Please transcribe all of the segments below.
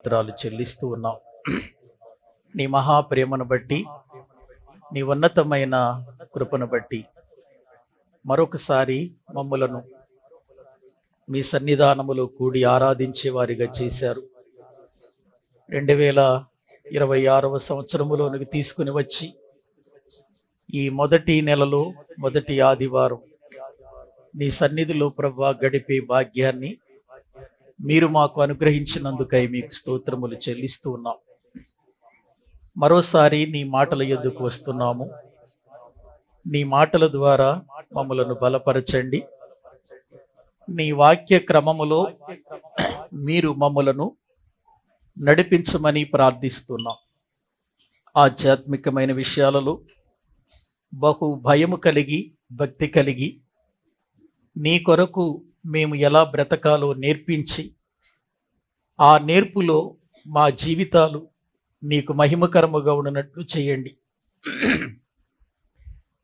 స్తోత్రాలు చెల్లిస్తూ ఉన్నాం. నీ మహాప్రేమను బట్టి, నీ ఉన్నతమైన కృపను బట్టి మరొకసారి మమ్ములను మీ సన్నిధానములో కూడి ఆరాధించే వారిగా చేశారు. 2026వ సంవత్సరములోనికి తీసుకుని వచ్చి ఈ మొదటి నెలలో మొదటి ఆదివారం నీ సన్నిధిలో ప్రభువా గడిపే భాగ్యాన్ని మీరు మాకు అనుగ్రహించినందుకై మీకు స్తోత్రములు చెల్లిస్తూ ఉన్నాం. మరోసారి నీ మాటల యొద్దకు వస్తున్నాము. నీ మాటల ద్వారా మమ్మలను బలపరచండి. నీ వాక్య క్రమములో మీరు మమ్మలను నడిపించమని ప్రార్థిస్తున్నాం. ఆధ్యాత్మికమైన విషయాలలో బహు భయము కలిగి, భక్తి కలిగి నీ కొరకు మేము ఎలా బ్రతకాలో నేర్పించి, ఆ నేర్పులో మా జీవితాలు నీకు మహిమకరముగా ఉన్నట్లు చేయండి.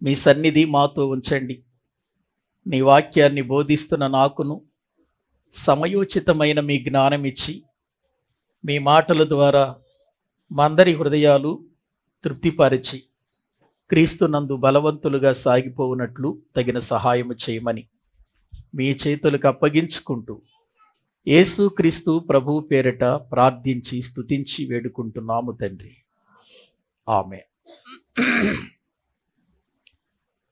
మీ సన్నిధి మాతో ఉంచండి. నీ వాక్యాన్ని బోధిస్తున్న నాకును సమయోచితమైన మీ జ్ఞానం ఇచ్చి, మీ మాటల ద్వారా మా అందరి హృదయాలు తృప్తిపరిచి క్రీస్తునందు బలవంతులుగా సాగిపోవునట్లు తగిన సహాయము చేయమని మీ చేతులకు అప్పగించుకుంటూ యేసు క్రీస్తు ప్రభు పేరిట ప్రార్థించి స్తుతించి వేడుకుంటున్నాము తండ్రి. ఆమేన్.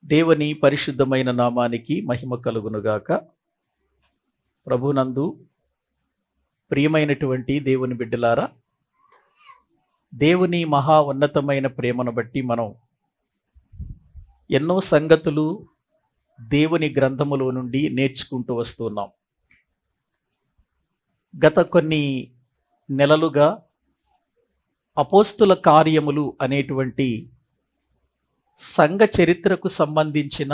దేవుని పరిశుద్ధమైన నామానికి మహిమ కలుగునుగాక. ప్రభునందు ప్రియమైనటువంటి దేవుని బిడ్డలారా, దేవుని మహా ఉన్నతమైన ప్రేమను బట్టి మనం ఎన్నో సంగతులు దేవుని గ్రంథములో నుండి నేర్చుకుంటూ వస్తున్నాం. గత కొన్ని నెలలుగా అపోస్తుల కార్యములు అనేటువంటి సంఘ చరిత్రకు సంబంధించిన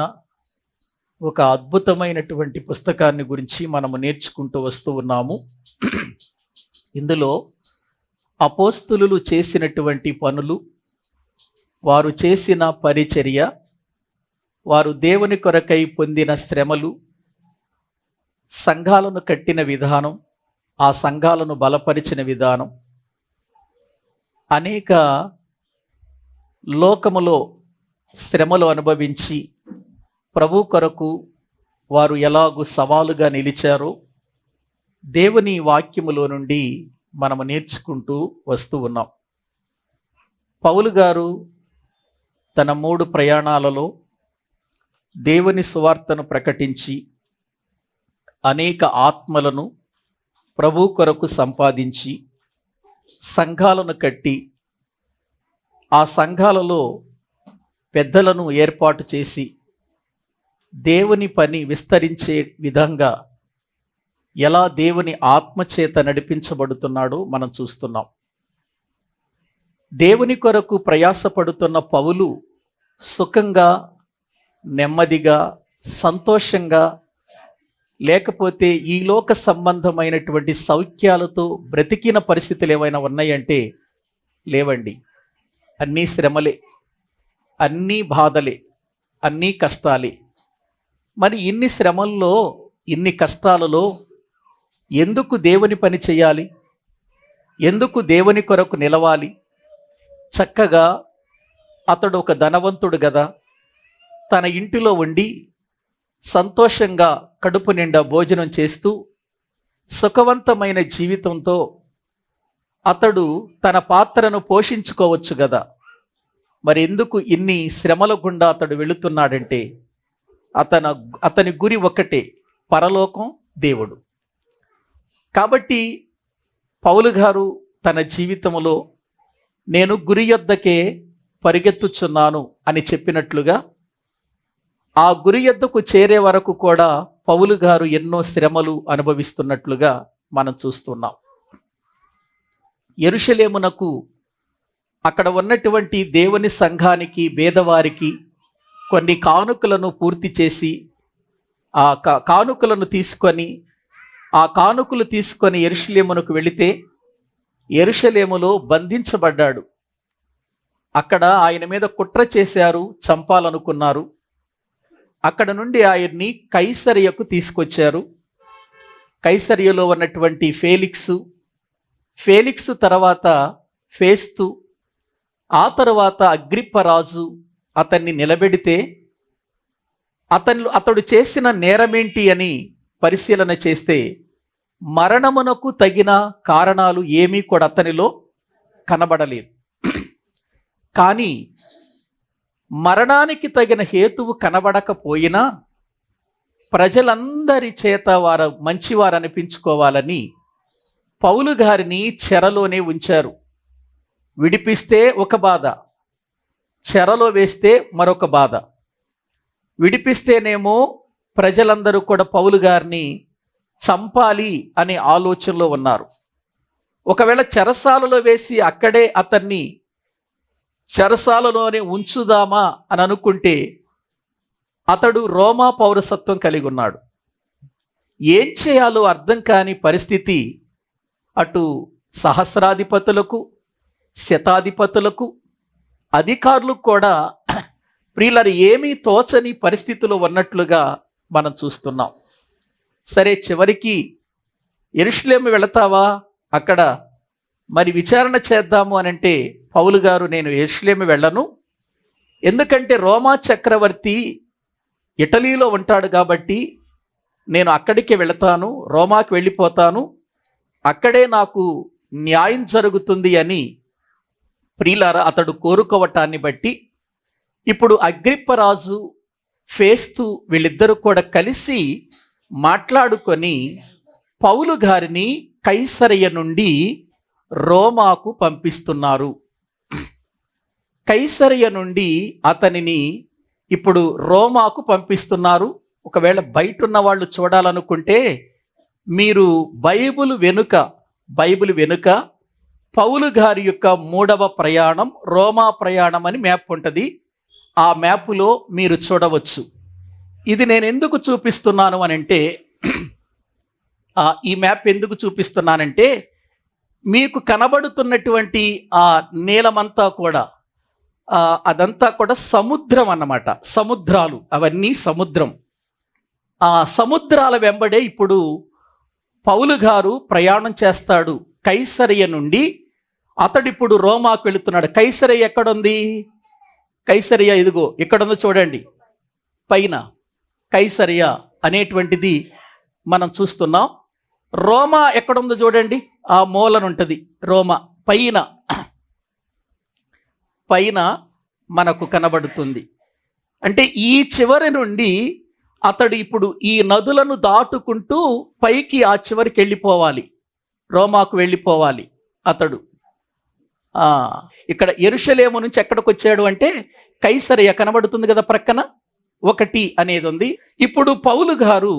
ఒక అద్భుతమైనటువంటి పుస్తకాన్ని గురించి మనము నేర్చుకుంటూ వస్తూ ఉన్నాము. ఇందులో అపోస్తులు చేసినటువంటి పనులు, వారు చేసిన పరిచర్య, వారు దేవుని కొరకై పొందిన శ్రమలు, సంఘాలను కట్టిన విధానం, ఆ సంఘాలను బలపరిచిన విధానం, అనేక లోకములో శ్రమలు అనుభవించి ప్రభు కొరకు వారు ఎలాగూ సవాలుగా నిలిచారో దేవుని వాక్యములో నుండి మనము నేర్చుకుంటూ వస్తూ ఉన్నాం. పౌలు గారు తన 3 ప్రయాణాలలో దేవుని సువార్తను ప్రకటించి అనేక ఆత్మలను ప్రభు కొరకు సంపాదించి సంఘాలను కట్టి, ఆ సంఘాలలో పెద్దలను ఏర్పాటు చేసి దేవుని పని విస్తరించే విధంగా ఎలా దేవుని ఆత్మచేత నడిపించబడుతున్నాడో మనం చూస్తున్నాం. దేవుని కొరకు ప్రయాసపడుతున్న పౌలు సుఖంగా, నెమ్మదిగా, సంతోషంగా, లేకపోతే ఈ లోక సంబంధమైనటువంటి సౌఖ్యాలతో బ్రతికిన పరిస్థితులు ఏమైనా ఉన్నాయంటే లేవండి. అన్నీ శ్రమలే, అన్నీ బాధలే, అన్నీ కష్టాలే. మరి ఇన్ని శ్రమల్లో, ఇన్ని కష్టాలలో ఎందుకు దేవుని పని చేయాలి? ఎందుకు దేవుని కొరకు నిలవాలి? చక్కగా అతడు ఒక ధనవంతుడు కదా, తన ఇంటిలో ఉండి సంతోషంగా కడుపు నిండా భోజనం చేస్తూ సుఖవంతమైన జీవితంతో అతడు తన పాత్రను పోషించుకోవచ్చు కదా. మరి ఎందుకు ఇన్ని శ్రమల గుండా అతడు వెళుతున్నాడంటే అతని గురి ఒకటే, పరలోకం, దేవుడు. కాబట్టి పౌలు గారు తన జీవితంలో నేను గురి యొద్దకే పరిగెత్తుచున్నాను అని చెప్పినట్లుగా ఆ గురి యొద్దకు చేరే వరకు కూడా పౌలు గారు ఎన్నో శ్రమలు అనుభవిస్తున్నట్లుగా మనం చూస్తున్నాం. యెరూషలేమునకు, అక్కడ ఉన్నటువంటి దేవుని సంఘానికి, పేదవారికి కొన్ని కానుకలను పూర్తి చేసి ఆ కానుకలను తీసుకొని యెరూషలేమునకు వెళితే యెరూషలేములో బంధించబడ్డాడు. అక్కడ ఆయన మీద కుట్ర చేశారు, చంపాలనుకున్నారు. అక్కడ నుండి ఆయన్ని కైసరియకు తీసుకొచ్చారు. కైసరియలో ఉన్నటువంటి ఫేలిక్సు, ఫేలిక్స్ తర్వాత ఫేస్తు, ఆ తర్వాత అగ్రిప్ప రాజు అతన్ని నిలబెడితే అతడు చేసిన నేరమేంటి అని పరిశీలన చేస్తే మరణమునకు తగిన కారణాలు ఏమీ కూడా అతనిలో కనబడలేదు. కానీ మరణానికి తగిన హేతువు కనబడకపోయినా ప్రజలందరి చేత వారు మంచివారు అనిపించుకోవాలని పౌలు గారిని చెరలోనే ఉంచారు. విడిపిస్తే ఒక బాధ, చెరలో వేస్తే మరొక బాధ. విడిపిస్తేనేమో ప్రజలందరూ కూడా పౌలు గారిని చంపాలి అనే ఆలోచనలో ఉన్నారు. ఒకవేళ చెరసాలలో వేసి అక్కడే అతన్ని చెరసాలలోనే ఉంచుదామా అని అనుకుంటే అతడు రోమా పౌరసత్వం కలిగి ఉన్నాడు. ఏం చేయాలో అర్థం కాని పరిస్థితి అటు సహస్రాధిపతులకు, శతాధిపతులకు, అధికారులకు కూడా ప్రియులారా ఏమీ తోచని పరిస్థితిలో ఉన్నట్లుగా మనం చూస్తున్నాం. సరే, చివరికి యెరూషలేము వెళతావా, అక్కడ మరి విచారణ చేద్దాము అని అంటే పౌలు గారు, నేను యెరూషలేము వెళ్ళను, ఎందుకంటే రోమా చక్రవర్తి ఇటలీలో ఉంటాడు కాబట్టి నేను అక్కడికి వెళతాను, రోమాకి వెళ్ళిపోతాను, అక్కడే నాకు న్యాయం జరుగుతుంది అని ప్రియులారా అతడు కోరుకోవటాన్ని బట్టి ఇప్పుడు అగ్రిప్ప రాజు, ఫేస్తు వీళ్ళిద్దరూ కూడా కలిసి మాట్లాడుకొని పౌలు గారిని కైసరయ నుండి రోమాకు పంపిస్తున్నారు. కైసరయ నుండి అతనిని ఇప్పుడు రోమాకు పంపిస్తున్నారు. ఒకవేళ బయట ఉన్న వాళ్ళు చూడాలనుకుంటే మీరు బైబిల్ వెనుక పౌలు గారి యొక్క 3వ ప్రయాణం, రోమా ప్రయాణం అని మ్యాప్ ఉంటుంది. ఆ మ్యాపులో మీరు చూడవచ్చు. ఇది నేను ఎందుకు చూపిస్తున్నాను అని అంటే, ఈ మ్యాప్ ఎందుకు చూపిస్తున్నానంటే, మీకు కనబడుతున్నటువంటి ఆ నీలమంతా కూడా అదంతా కూడా సముద్రం అన్నమాట. సముద్రాలు, అవన్నీ సముద్రం. ఆ సముద్రాల వెంబడే ఇప్పుడు పౌలు గారు ప్రయాణం చేస్తాడు. కైసరయ నుండి అతడిప్పుడు రోమాకు వెళుతున్నాడు. కైసరయ ఎక్కడుంది? కైసరయ ఇదిగో ఇక్కడుందో చూడండి, పైన కైసరయ అనేటువంటిది మనం చూస్తున్నాం. రోమా ఎక్కడుందో చూడండి, ఆ మూలనుంటుంది రోమా, పైన మనకు కనబడుతుంది. అంటే ఈ చివరి నుండి అతడు ఇప్పుడు ఈ నదులను దాటుకుంటూ పైకి ఆ చివరికి వెళ్ళిపోవాలి, రోమాకు వెళ్ళిపోవాలి అతడు. ఇక్కడ యెరూషలేము నుంచి ఎక్కడికి వచ్చాడు అంటే కైసరయ కనబడుతుంది కదా, ప్రక్కన 1 అనేది ఉంది. ఇప్పుడు పౌలు గారు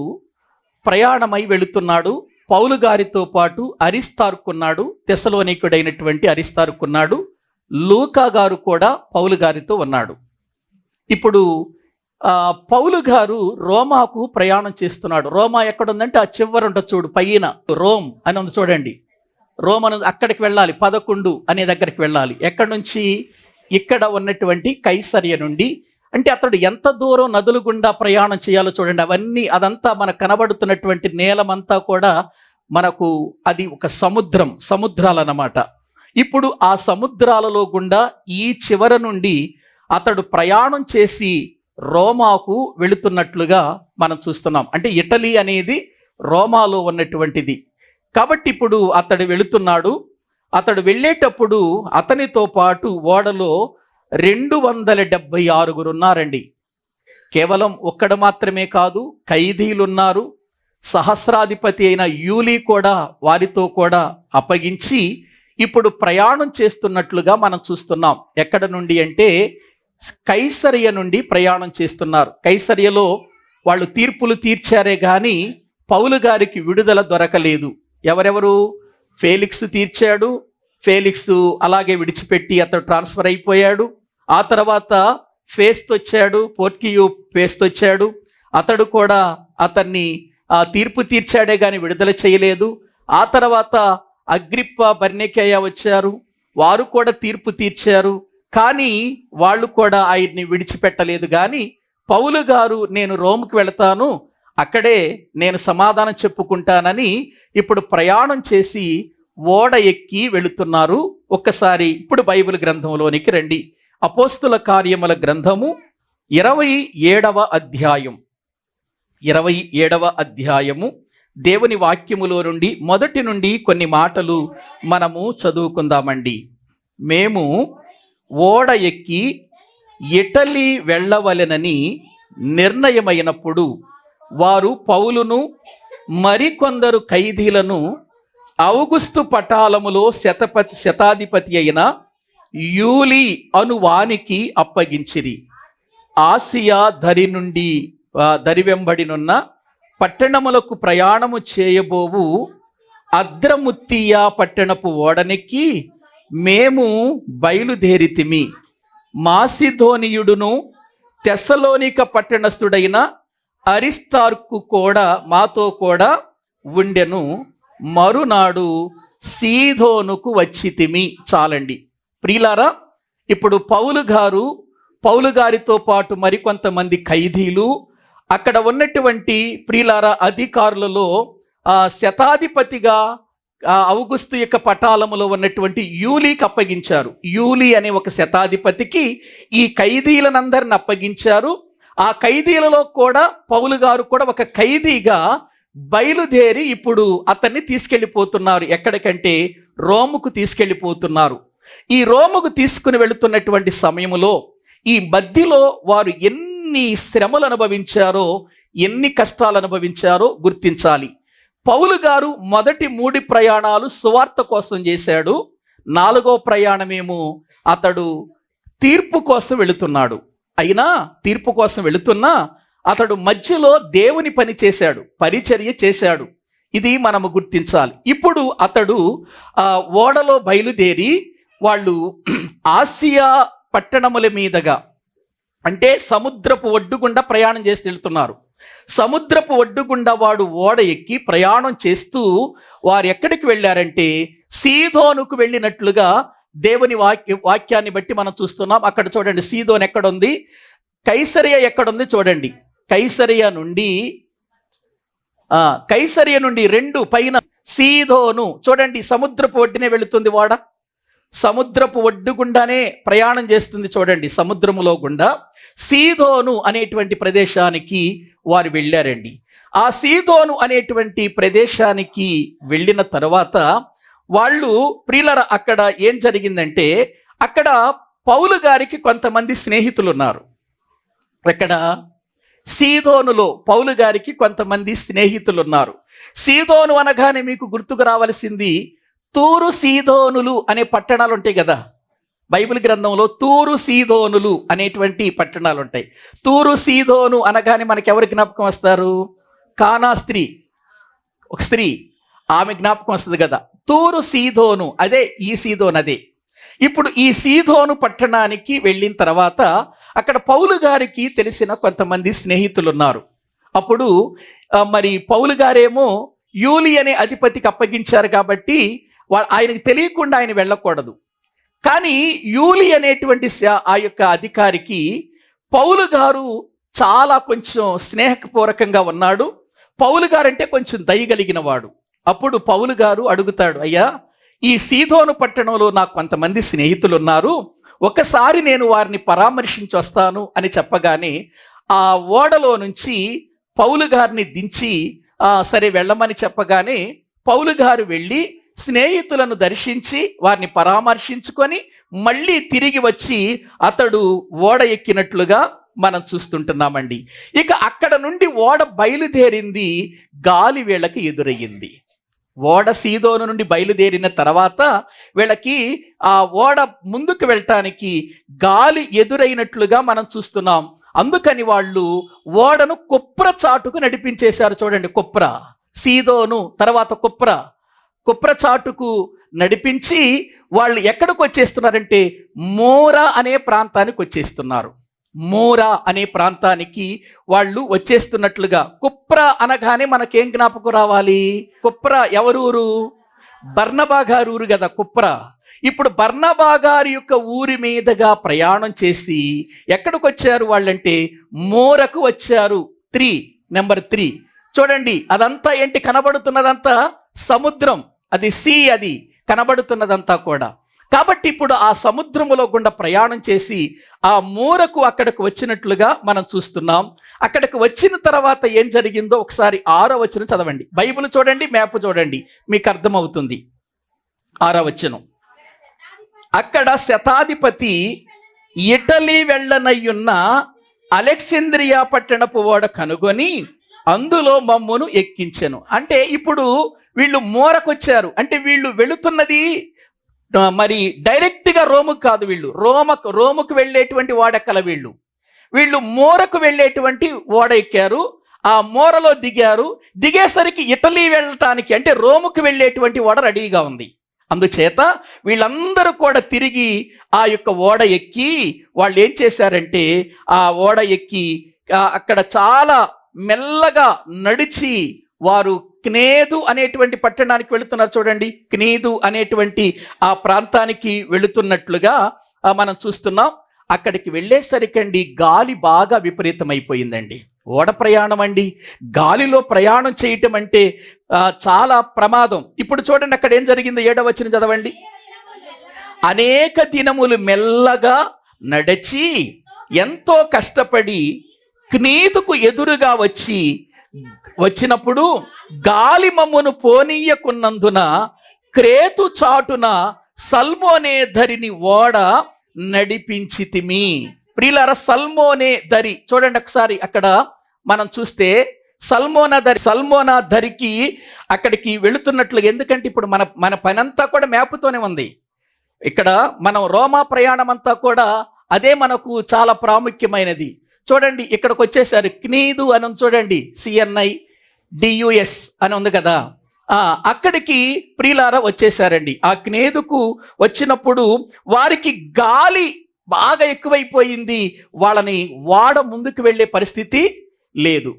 ప్రయాణమై వెళుతున్నాడు. పౌలు గారితో పాటు అరిస్తార్కున్నాడు, తెస్సలోనికుడైనటువంటి అరిస్తార్కున్నాడు. లూకా గారు కూడా పౌలు గారితో ఉన్నాడు. ఇప్పుడు పౌలు గారు రోమాకు ప్రయాణం చేస్తున్నాడు. రోమా ఎక్కడుందంటే ఆ చివరి ఉంటుంది చూడు, పైన రోమ్ అని ఉంది చూడండి. రోమ్ అని అక్కడికి వెళ్ళాలి, 11 అనే దగ్గరికి వెళ్ళాలి. ఎక్కడి నుంచి? ఇక్కడ ఉన్నటువంటి కైసరయ నుండి. అంటే అతడు ఎంత దూరం నదుల గుండా ప్రయాణం చేయాలో చూడండి. అవన్నీ అదంతా మనకు కనబడుతున్నటువంటి నేలమంతా కూడా మనకు అది ఒక సముద్రాలన్నమాట. ఇప్పుడు ఆ సముద్రాలలో గుండా ఈ చివర నుండి అతడు ప్రయాణం చేసి రోమాకు వెళుతున్నట్లుగా మనం చూస్తున్నాం. అంటే ఇటలీ అనేది రోమాలో ఉన్నటువంటిది కాబట్టి ఇప్పుడు అతడు వెళుతున్నాడు. అతడు వెళ్ళేటప్పుడు అతనితో పాటు ఓడలో 276 ఉన్నారండి. కేవలం ఒక్కడు మాత్రమే కాదు, ఖైదీలున్నారు. సహస్రాధిపతి అయిన యూలీ కూడా వారితో కూడా అప్పగించి ఇప్పుడు ప్రయాణం చేస్తున్నట్లుగా మనం చూస్తున్నాం. ఎక్కడ నుండి అంటే కైసరయ నుండి ప్రయాణం చేస్తున్నారు. కైసరయలో వాళ్ళు తీర్పులు తీర్చారే కానీ పౌలు గారికి విడుదల దొరకలేదు. ఎవరెవరు? ఫేలిక్స్ తీర్చాడు. ఫేలిక్స్ అలాగే విడిచిపెట్టి అతడు ట్రాన్స్ఫర్ అయిపోయాడు. ఆ తర్వాత ఫేస్తు వచ్చాడు, పోర్కియు ఫేస్తు వచ్చాడు. అతడు కూడా అతన్ని తీర్పు తీర్చాడే కానీ విడుదల చేయలేదు. ఆ తర్వాత అగ్రిప్ప, బర్నికేయ వచ్చారు, వారు కూడా తీర్పు తీర్చారు, కానీ వాళ్ళు కూడా ఆయన్ని విడిచిపెట్టలేదు. కానీ పౌలు గారు నేను రోమ్కి వెళతాను, అక్కడే నేను సమాధానం చెప్పుకుంటానని ఇప్పుడు ప్రయాణం చేసి ఓడ ఎక్కి వెళుతున్నారు. ఒక్కసారి ఇప్పుడు బైబిల్ గ్రంథంలోనికి రండి. అపోస్తుల కార్యముల గ్రంథము 27వ అధ్యాయం 27వ అధ్యాయము దేవుని వాక్యములో నుండి మొదటి నుండి కొన్ని మాటలు మనము చదువుకుందామండి. మేము ఓడ ఎక్కి ఇటలీ వెళ్ళవలెనని నిర్ణయమైనప్పుడు వారు పౌలును మరికొందరు ఖైదీలను ఔగుస్తు పటాలములో శతాధిపతి అయిన యూలి అను వానికి అప్పగించిరి. ఆసియా దరి వెంబడినున్న పట్టణములకు ప్రయాణము చేయబోవు అద్రముత్తియా పట్టణపు ఓడనెక్కి మేము బయలుదేరితిమి. మాసిధోనియుడును తెస్సలోనిక పట్టణస్థుడైన అరిస్తార్కు కూడా మాతో కూడా ఉండెను. మరునాడు సీదోనుకు వచ్చితిమి. చాలండి ప్రియులారా. ఇప్పుడు పౌలు గారితో పాటు మరికొంతమంది ఖైదీలు, అక్కడ ఉన్నటువంటి ప్రియులారా అధికారులలో శతాధిపతిగా ఔగుస్తు యొక్క పటాలములో ఉన్నటువంటి యూలీకి అప్పగించారు. యూలి అనే ఒక శతాధిపతికి ఈ ఖైదీలనందరిని అప్పగించారు. ఆ ఖైదీలలో కూడా పౌలు గారు కూడా ఒక ఖైదీగా బయలుదేరి ఇప్పుడు అతన్ని తీసుకెళ్ళిపోతున్నారు. ఎక్కడికంటే రోముకు తీసుకెళ్ళిపోతున్నారు. ఈ రోముకు తీసుకుని వెళుతున్నటువంటి సమయంలో ఈ మధ్యలో వారు ఎన్ని శ్రమలు అనుభవించారో, ఎన్ని కష్టాలు అనుభవించారో గుర్తించాలి. పౌలు గారు మొదటి 3 ప్రయాణాలు సువార్త కోసం చేశాడు. 4వ ప్రయాణమేమో అతడు తీర్పు కోసం వెళుతున్నాడు. అయినా తీర్పు కోసం వెళుతున్నా అతడు మధ్యలో దేవుని పని చేశాడు, పరిచర్య చేశాడు. ఇది మనము గుర్తించాలి. ఇప్పుడు అతడు ఓడలో బయలుదేరి వాళ్ళు ఆసియా పట్టణముల మీదుగా, అంటే సముద్రపు ఒడ్డుగుండా ప్రయాణం చేసి వెళ్తున్నారు. సముద్రపు ఒడ్డుగుండా వాడు ఓడ ఎక్కి ప్రయాణం చేస్తూ వారు ఎక్కడికి వెళ్ళారంటే సీదోనుకు వెళ్ళినట్లుగా దేవుని వాక్యాన్ని బట్టి మనం చూస్తున్నాం. అక్కడ చూడండి, సీదోన్ ఎక్కడుంది, కైసరియా ఎక్కడుంది చూడండి. కైసరియా నుండి 2 పైన సీదోను చూడండి. సముద్రపు ఒడ్డునే వెళుతుంది ఓడ. సముద్రపు ఒడ్డు గుండానే ప్రయాణం చేస్తుంది చూడండి. సముద్రములో గుండా సీదోను అనేటువంటి ప్రదేశానికి వారు వెళ్ళారండి. ఆ సీదోను అనేటువంటి ప్రదేశానికి వెళ్ళిన తర్వాత వాళ్ళు ప్రియులర అక్కడ ఏం జరిగిందంటే, అక్కడ పౌలు గారికి కొంతమంది స్నేహితులు ఉన్నారు. అక్కడ సీదోనులో పౌలు గారికి కొంతమంది స్నేహితులు ఉన్నారు. సీదోను అనగానే మీకు గుర్తుకు రావాల్సింది తూరు సీదోనులు అనే పట్టణాలు ఉంటాయి కదా. బైబిల్ గ్రంథంలో తూరు సీదోనులు అనేటువంటి పట్టణాలు ఉంటాయి. తూరు సీదోను అనగానే మనకి ఎవరి జ్ఞాపకం వస్తారు? కానా స్త్రీ, ఒక స్త్రీ, ఆమె జ్ఞాపకం వస్తుంది కదా. తూరు సీదోను అదే, ఈ సీదోను అదే. ఇప్పుడు ఈ సీదోను పట్టణానికి వెళ్ళిన తర్వాత అక్కడ పౌలు గారికి తెలిసిన కొంతమంది స్నేహితులు ఉన్నారు. అప్పుడు మరి పౌలు గారేమో యూలి అనే అధిపతికి అప్పగించారు కాబట్టి ఆయనకు తెలియకుండా ఆయన వెళ్ళకూడదు. కానీ యూలి అనేటువంటి ఆ యొక్క అధికారికి పౌలు గారు చాలా కొంచెం స్నేహపూర్వకంగా ఉన్నాడు. పౌలు గారు అంటే కొంచెం దయగలిగిన వాడు. అప్పుడు పౌలు గారు అడుగుతాడు, అయ్యా, ఈ సీదోను పట్టణంలో నాకు కొంతమంది స్నేహితులు ఉన్నారు, ఒకసారి నేను వారిని పరామర్శించి వస్తాను అని చెప్పగానే ఆ ఓడలో నుంచి పౌలు గారిని దించి సరే వెళ్ళమని చెప్పగానే పౌలు గారు వెళ్ళి స్నేహితులను దర్శించి వారిని పరామర్శించుకొని మళ్ళీ తిరిగి వచ్చి అతడు ఓడ ఎక్కినట్లుగా మనం చూస్తుంటున్నామండి. ఇక అక్కడ నుండి ఓడ బయలుదేరింది, గాలి వీళ్ళకి ఎదురయ్యింది. ఓడ సీదోను నుండి బయలుదేరిన తర్వాత వీళ్ళకి ఆ ఓడ ముందుకు వెళ్ళటానికి గాలి ఎదురైనట్లుగా మనం చూస్తున్నాం. అందుకని వాళ్ళు ఓడను కుప్ర చాటుకు నడిపించేశారు. చూడండి, కుప్ర, సీదోను తర్వాత కుప్ర చాటుకు నడిపించి వాళ్ళు ఎక్కడికి వచ్చేస్తున్నారంటే మోరా అనే ప్రాంతానికి వచ్చేస్తున్నారు. మోరా అనే ప్రాంతానికి వాళ్ళు వచ్చేస్తున్నట్లుగా. కుప్ర అనగానే మనకేం జ్ఞాపకం రావాలి? కుప్ర ఎవరూరు? బర్నబా గారు ఊరు కదా కుప్ర. ఇప్పుడు బర్నబా గారి యొక్క ఊరి మీదుగా ప్రయాణం చేసి ఎక్కడికి వచ్చారు వాళ్ళంటే మోరకు వచ్చారు. నెంబర్ 3 చూడండి, అదంతా ఏంటి కనబడుతున్నదంతా? సముద్రం. అది అది కనబడుతున్నదంతా కూడా. కాబట్టి ఇప్పుడు ఆ సముద్రములో గుండా ప్రయాణం చేసి ఆ మూరకు అక్కడికి వచ్చినట్లుగా మనం చూస్తున్నాం. అక్కడికి వచ్చిన తర్వాత ఏం జరిగిందో ఒకసారి 6వ వచనం చదవండి. బైబిల్ చూడండి, మ్యాప్ చూడండి, మీకు అర్థమవుతుంది. 6వ వచనం, అక్కడ శతాధిపతి ఇటలీ వెళ్ళనయ్యున్న అలెగ్జాంద్రియా పట్టణపు ఓడ కనుగొని అందులో మమ్మును ఎక్కించెను. అంటే ఇప్పుడు వీళ్ళు మూరకొచ్చారు. అంటే వీళ్ళు వెళుతున్నది మరి డైరెక్ట్గా రోముకు కాదు, వీళ్ళు రోముకు వెళ్ళేటువంటి ఓడెక్కల, వీళ్ళు మూరకు వెళ్ళేటువంటి ఓడ ఎక్కారు. ఆ మూరలో దిగారు. దిగేసరికి ఇటలీ వెళ్ళటానికి అంటే రోముకు వెళ్ళేటువంటి ఓడ రెడీగా ఉంది. అందుచేత వీళ్ళందరూ కూడా తిరిగి ఆ యొక్క ఓడ ఎక్కి వాళ్ళు ఏం చేశారంటే ఆ ఓడ ఎక్కి అక్కడ చాలా మెల్లగా నడిచి వారు క్నేదు అనేటువంటి పట్టణానికి వెళుతున్నారు. చూడండి, క్నేదు అనేటువంటి ఆ ప్రాంతానికి వెళుతున్నట్లుగా మనం చూస్తున్నాం. అక్కడికి వెళ్ళేసరికండి గాలి బాగా విపరీతమైపోయిందండి. ఓడ ప్రయాణం అండి, గాలిలో ప్రయాణం చేయటం అంటే చాలా ప్రమాదం. ఇప్పుడు చూడండి అక్కడ ఏం జరిగింది, 7వ వచనం చదవండి. అనేక దినములు మెల్లగా నడిచి ఎంతో కష్టపడి క్నేదుకు ఎదురుగా వచ్చినప్పుడు గాలి మమ్మును పోనీయకున్నందున క్రేతు చాటున సల్మోనే ధరిని ఓడ నడిపించితిమి. ప్రియులారా, సల్మోనే ధరి చూడండి ఒకసారి. అక్కడ మనం చూస్తే సల్మోనా ధరికి అక్కడికి వెళుతున్నట్లుగా. ఎందుకంటే ఇప్పుడు మన పనంతా కూడా మ్యాప్తోనే ఉంది. ఇక్కడ మనం రోమా ప్రయాణం అంతా కూడా అదే మనకు చాలా ప్రాముఖ్యమైనది. చూడండి ఇక్కడికి వచ్చేసారు. క్నేదు అని చూడండి, CNIDUS అని ఉంది కదా, అక్కడికి ప్రియులారా వచ్చేసారండి. ఆ క్నేదుకు వచ్చినప్పుడు వారికి గాలి బాగా ఎక్కువైపోయింది. వాళ్ళని వాడ ముందుకు వెళ్ళే పరిస్థితి లేదు.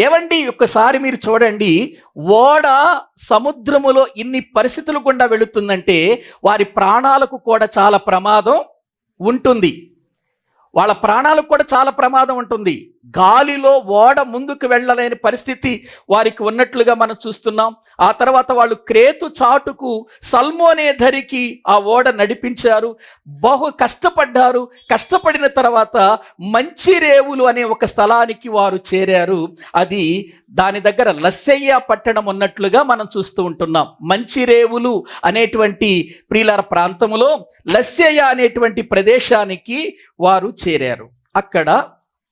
ఏమండి ఒక్కసారి మీరు చూడండి, ఓడ సముద్రములో ఇన్ని పరిస్థితులు గుండా వెళుతుందంటే వారి ప్రాణాలకు కూడా చాలా ప్రమాదం ఉంటుంది. గాలిలో ఓడ ముందుకు వెళ్ళలేని పరిస్థితి వారికి ఉన్నట్లుగా మనం చూస్తున్నాం. ఆ తర్వాత వాళ్ళు క్రేతు చాటుకు సల్మోనే ధరికి ఆ ఓడ నడిపించారు. బహు కష్టపడ్డారు. కష్టపడిన తర్వాత మంచిరేవులు అనే ఒక స్థలానికి వారు చేరారు. అది దాని దగ్గర లస్సయ్య పట్టణం ఉన్నట్లుగా మనం చూస్తూ ఉంటున్నాం. మంచిరేవులు అనేటువంటి ప్రియులార ప్రాంతములో లస్సయ్య అనేటువంటి ప్రదేశానికి వారు చేరారు. అక్కడ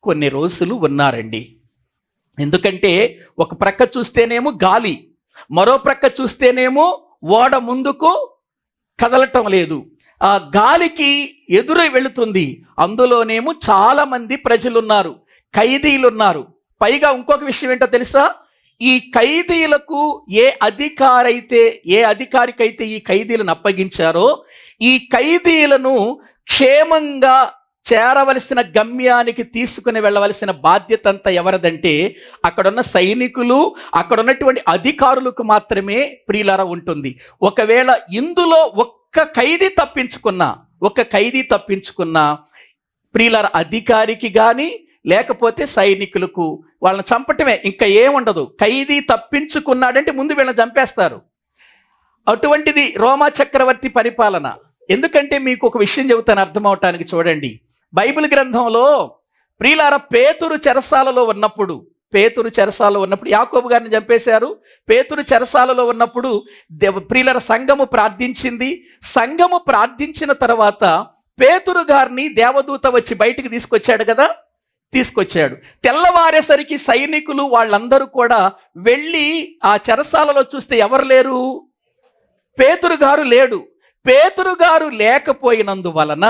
కొన్ని రోజులు ఉన్నారండి. ఎందుకంటే ఒక ప్రక్క చూస్తేనేమో గాలి, మరో ప్రక్క చూస్తేనేమో ఓడ ముందుకు కదలటం లేదు. ఆ గాలికి ఎదురు వెళుతుంది. అందులోనేమో చాలా మంది ప్రజలున్నారు, ఖైదీలున్నారు. పైగా ఇంకొక విషయం ఏంటో తెలుసా, ఈ ఖైదీలకు ఏ అధికారికైతే ఈ ఖైదీలను అప్పగించారో ఈ ఖైదీలను క్షేమంగా చేరవలసిన గమ్యానికి తీసుకుని వెళ్ళవలసిన బాధ్యత అంతా ఎవరిదంటే అక్కడున్న సైనికులు, అక్కడ ఉన్నటువంటి అధికారులకు మాత్రమే ప్రియులారా ఉంటుంది. ఒకవేళ ఇందులో ఒక్క ఖైదీ తప్పించుకున్న ప్రియులారా అధికారికి కానీ లేకపోతే సైనికులకు వాళ్ళని చంపటమే, ఇంకా ఏముండదు. ఖైదీ తప్పించుకున్నాడంటే ముందు వీళ్ళని చంపేస్తారు. అటువంటిది రోమా చక్రవర్తి పరిపాలన. ఎందుకంటే మీకు ఒక విషయం చెబుతాను అర్థమవటానికి. చూడండి బైబిల్ గ్రంథంలో ప్రియులారా పేతురు చెరసాలలో ఉన్నప్పుడు యాకోబు గారిని చంపేశారు. పేతురు చెరసాలలో ఉన్నప్పుడు ప్రియులారా సంఘము ప్రార్థించింది. సంఘము ప్రార్థించిన తర్వాత పేతురు గారిని దేవదూత వచ్చి బయటికి తీసుకొచ్చాడు. తెల్లవారేసరికి సైనికులు వాళ్ళందరూ కూడా వెళ్ళి ఆ చెరసాలలో చూస్తే ఎవరు లేరు, పేతురు గారు లేడు. పేతురు గారు లేకపోయినందువలన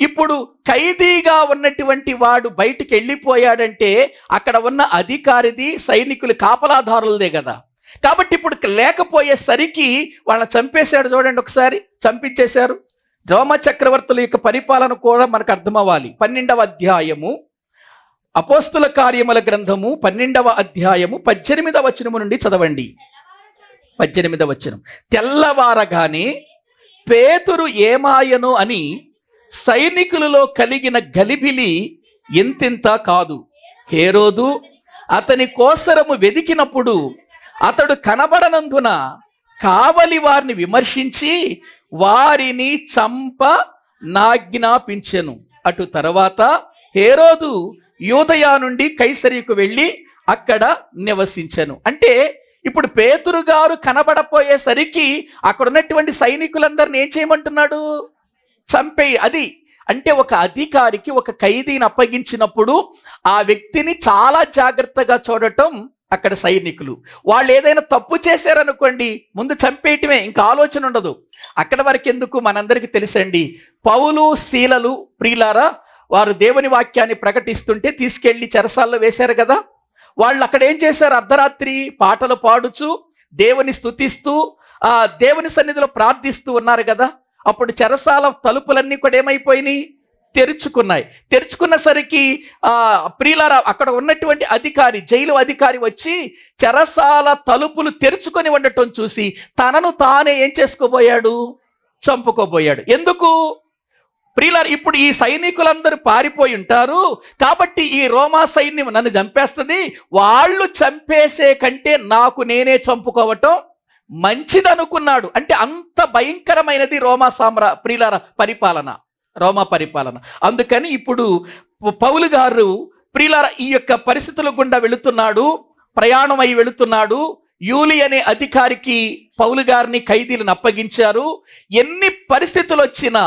ఇప్పుడు ఖైదీగా ఉన్నటువంటి వాడు బయటికి వెళ్ళిపోయాడంటే అక్కడ ఉన్న అధికారిది, సైనికులు, కాపలాదారులదే కదా. కాబట్టి ఇప్పుడు లేకపోయేసరికి వాళ్ళని చంపేశాడు. చూడండి ఒకసారి, చంపించేశారు. రోమా చక్రవర్తుల యొక్క పరిపాలన కూడా మనకు అర్థమవ్వాలి. 12వ అధ్యాయము అపోస్తుల కార్యముల గ్రంథము 12వ అధ్యాయము 18వ వచనము నుండి చదవండి. 18వ వచనం, తెల్లవారగానే పేతురు ఏమాయను అని సైనికులలో కలిగిన గలిబిలి ఎంతింత కాదు. హేరోదు అతని కోసరము వెదికినప్పుడు అతడు కనబడనందున కావలి వారిని విమర్శించి వారిని నాజ్ఞాపించెను. అటు తర్వాత హేరోదు యూదయ నుండి కైసరియకు వెళ్ళి అక్కడ నివసించెను. అంటే ఇప్పుడు పేతురు గారు కనబడపోయేసరికి అక్కడ ఉన్నటువంటి సైనికులందరిని ఏం చేయమంటున్నాడు? చంపేయి. అది అంటే ఒక అధికారికి ఒక ఖైదీని అప్పగించినప్పుడు ఆ వ్యక్తిని చాలా జాగ్రత్తగా చూడటం అక్కడ సైనికులు. వాళ్ళు ఏదైనా తప్పు చేశారనుకోండి, ముందు చంపేయటమే, ఇంకా ఆలోచన ఉండదు. అక్కడ వరకు ఎందుకు, మనందరికీ తెలుసండి. పౌలు శీలలు ప్రియులారా, వారు దేవుని వాక్యాన్ని ప్రకటిస్తుంటే తీసుకెళ్లి చెరసాల్లో వేశారు కదా. వాళ్ళు అక్కడ ఏం చేశారు? అర్ధరాత్రి పాటలు పాడుచు దేవుని స్తుతిస్తూ దేవుని సన్నిధిలో ప్రార్థిస్తూ ఉన్నారు కదా. అప్పుడు చెరసాల తలుపులన్నీ కూడా ఏమైపోయినాయి? తెరుచుకున్నాయి. తెరుచుకున్నసరికి ప్రియులారా, అక్కడ ఉన్నటువంటి అధికారి, జైలు అధికారి వచ్చి చెరసాల తలుపులు తెరుచుకొని ఉండటం చూసి తనను తానే ఏం చేసుకోబోయాడు? చంపుకోబోయాడు. ఎందుకు? ప్రియులారా, ఇప్పుడు ఈ సైనికులందరూ పారిపోయి ఉంటారు కాబట్టి ఈ రోమా సైన్యం నన్ను చంపేస్తుంది, వాళ్ళు చంపేసే కంటే నాకు నేనే చంపుకోవటం మంచిదనుకున్నాడు. అంటే అంత భయంకరమైనది ప్రియులారా రోమా పరిపాలన. అందుకని ఇప్పుడు పౌలు గారు ప్రియులారా ఈ యొక్క పరిస్థితుల గుండా వెళుతున్నాడు, ప్రయాణమై వెళుతున్నాడు. యూలి అనే అధికారికి పౌలు గారిని ఖైదీలను అప్పగించారు. ఎన్ని పరిస్థితులు వచ్చినా,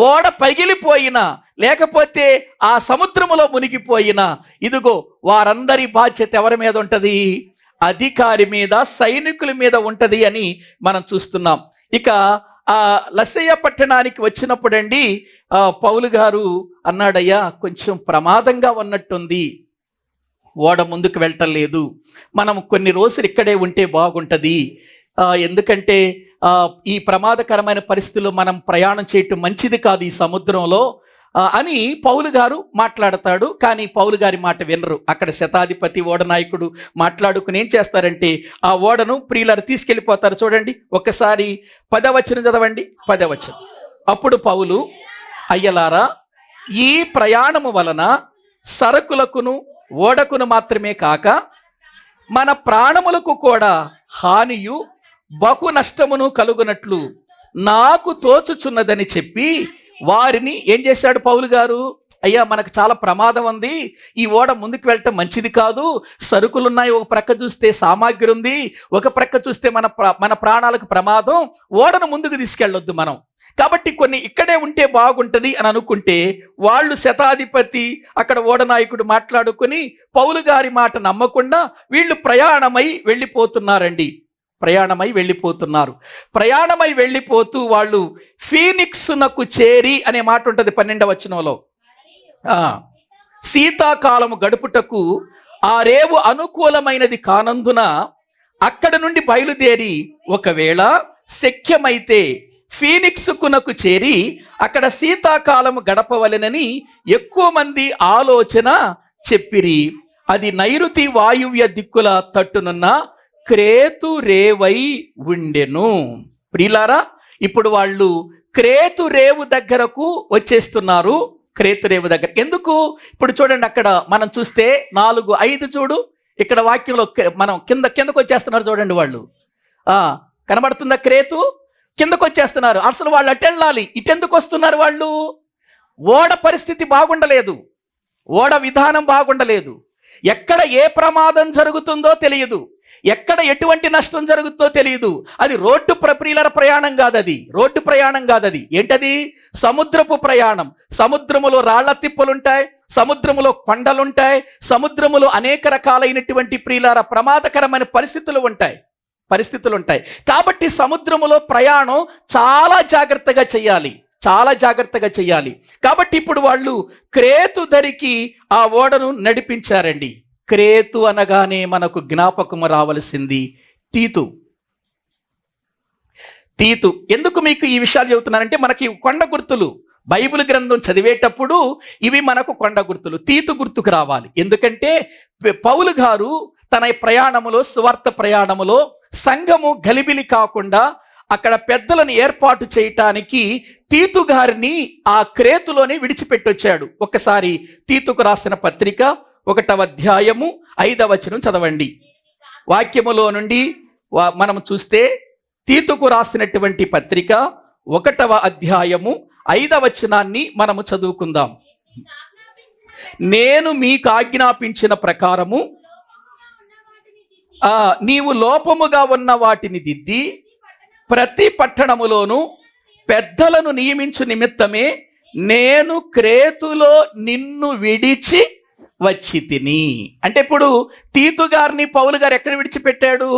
ఓడ పగిలిపోయినా, లేకపోతే ఆ సముద్రములో మునిగిపోయినా, ఇదిగో వారందరి బాధ్యత ఎవరి మీద ఉంటది? అధికారి మీద, సైనికుల మీద ఉంటది అని మనం చూస్తున్నాం. ఇక లస్సయ్య పట్టణానికి వచ్చినప్పుడండి పౌలు గారు అన్నాడయ్యా, కొంచెం ప్రమాదంగా ఉన్నట్టుంది, ఓడ ముందుకు వెళ్ళటం లేదు, మనం కొన్ని రోజులు ఇక్కడే ఉంటే బాగుంటుంది, ఎందుకంటే ఈ ప్రమాదకరమైన పరిస్థితుల్లో మనం ప్రయాణం చేయటం మంచిది కాదు ఈ సముద్రంలో అని పౌలు గారు మాట్లాడతాడు. కానీ పౌలు గారి మాట వినరు. అక్కడ శతాధిపతి, ఓడనాయకుడు మాట్లాడుకుని ఏం చేస్తారంటే ఆ ఓడను ప్రియులారు తీసుకెళ్ళిపోతారు. చూడండి ఒక్కసారి 10వ వచనం చదవండి. 10వ వచనం. అప్పుడు పౌలు, అయ్యలారా, ఈ ప్రయాణము వలన సరకులకును ఓడకును మాత్రమే కాక మన ప్రాణములకు కూడా హానియు బహు నష్టమును కలుగునట్లు నాకు తోచుచున్నదని చెప్పి వారిని ఏం చేశాడు పౌలు గారు? అయ్యా, మనకు చాలా ప్రమాదం ఉంది, ఈ ఓడ ముందుకు వెళ్ళటం మంచిది కాదు, సరుకులున్నాయి, ఒక ప్రక్క చూస్తే సామాగ్రి ఉంది, ఒక ప్రక్క చూస్తే మన ప్రాణాలకు ప్రమాదం, ఓడను ముందుకు తీసుకెళ్ళొద్దు మనం, కాబట్టి కొన్ని ఇక్కడే ఉంటే బాగుంటుంది అని అనుకుంటే వాళ్ళు శతాధిపతి, అక్కడ ఓడనాయకుడు మాట్లాడుకుని పౌలు గారి మాట నమ్మకుండా వీళ్ళు ప్రయాణమై వెళ్ళిపోతూ వాళ్ళు ఫీనిక్స్నకు చేరి అనే మాట ఉంటుంది 12వ వచనంలో. శీతాకాలము గడుపుటకు ఆ రేవు అనుకూలమైనది కానందున అక్కడ నుండి బయలుదేరి ఒకవేళ శక్యమైతే ఫీనిక్స్కునకు చేరి అక్కడ శీతాకాలము గడపవలెనని ఎక్కువ మంది ఆలోచన చెప్పిరి. అది నైరుతి వాయువ్య దిక్కుల తట్టునున్న క్రేతు రేవై ఉండెను. ప్రియులారా, ఇప్పుడు వాళ్ళు క్రేతు రేవు దగ్గరకు వచ్చేస్తున్నారు. క్రేతు రేవు దగ్గర ఎందుకు? ఇప్పుడు చూడండి, అక్కడ మనం చూస్తే 4-5 చూడు, ఇక్కడ వాక్యంలో మనం కిందకు వచ్చేస్తున్నారు చూడండి. వాళ్ళు కనబడుతుందా? క్రేతు కిందకు వచ్చేస్తున్నారు. అసలు వాళ్ళు అటెళ్ళాలి, ఇటెందుకు వస్తున్నారు? వాళ్ళు ఓడ పరిస్థితి బాగుండలేదు, ఓడ విధానం బాగుండలేదు, ఎక్కడ ఏ ప్రమాదం జరుగుతుందో తెలియదు, ఎక్కడ ఎటువంటి నష్టం జరుగుతుందో తెలియదు. అది రోడ్డు ప్రయాణం కాదు, రోడ్డు ప్రయాణం కాదు, అది ఏంటది? సముద్రపు ప్రయాణం. సముద్రములో రాళ్ల తిప్పలుంటాయి, సముద్రములో కొండలుంటాయి, సముద్రములో అనేక రకాలైనటువంటి ప్రియులార ప్రమాదకరమైన పరిస్థితులు ఉంటాయి. కాబట్టి సముద్రములో ప్రయాణం చాలా జాగ్రత్తగా చేయాలి. కాబట్టి ఇప్పుడు వాళ్ళు క్రేతు ధరికి ఆ ఓడను నడిపించారండి. క్రేతు అనగానే మనకు జ్ఞాపకము రావలసింది తీతు. ఎందుకు మీకు ఈ విషయాలు చెబుతున్నానంటే, మనకి కొండ గుర్తులు బైబిల్ గ్రంథం చదివేటప్పుడు ఇవి మనకు కొండ గుర్తులు, తీతు గుర్తుకు రావాలి. ఎందుకంటే పౌలు గారు తన ప్రయాణములో, సువార్త ప్రయాణములో సంఘము గలిబిలి కాకుండా అక్కడ పెద్దలను ఏర్పాటు చేయటానికి తీతు గారిని ఆ క్రేతులోనే విడిచిపెట్టొచ్చాడు. ఒకసారి తీతుకు రాసిన పత్రిక 1వ అధ్యాయము 5వ వచనం చదవండి. వాక్యములో నుండి మనం చూస్తే తీతుకు రాసినటువంటి పత్రిక 1వ అధ్యాయము 5వ వచనాన్ని మనము చదువుకుందాం. నేను మీకు ఆజ్ఞాపించిన ప్రకారము నీవు లోపముగా ఉన్న వాటిని దిద్ది ప్రతి పట్టణములోను పెద్దలను నియమించు నిమిత్తమే నేను క్రేతులో నిన్ను విడిచి వచ్చి తిని. అంటే ఇప్పుడు తీతు గారిని పౌలు గారు ఎక్కడ విడిచిపెట్టాడు?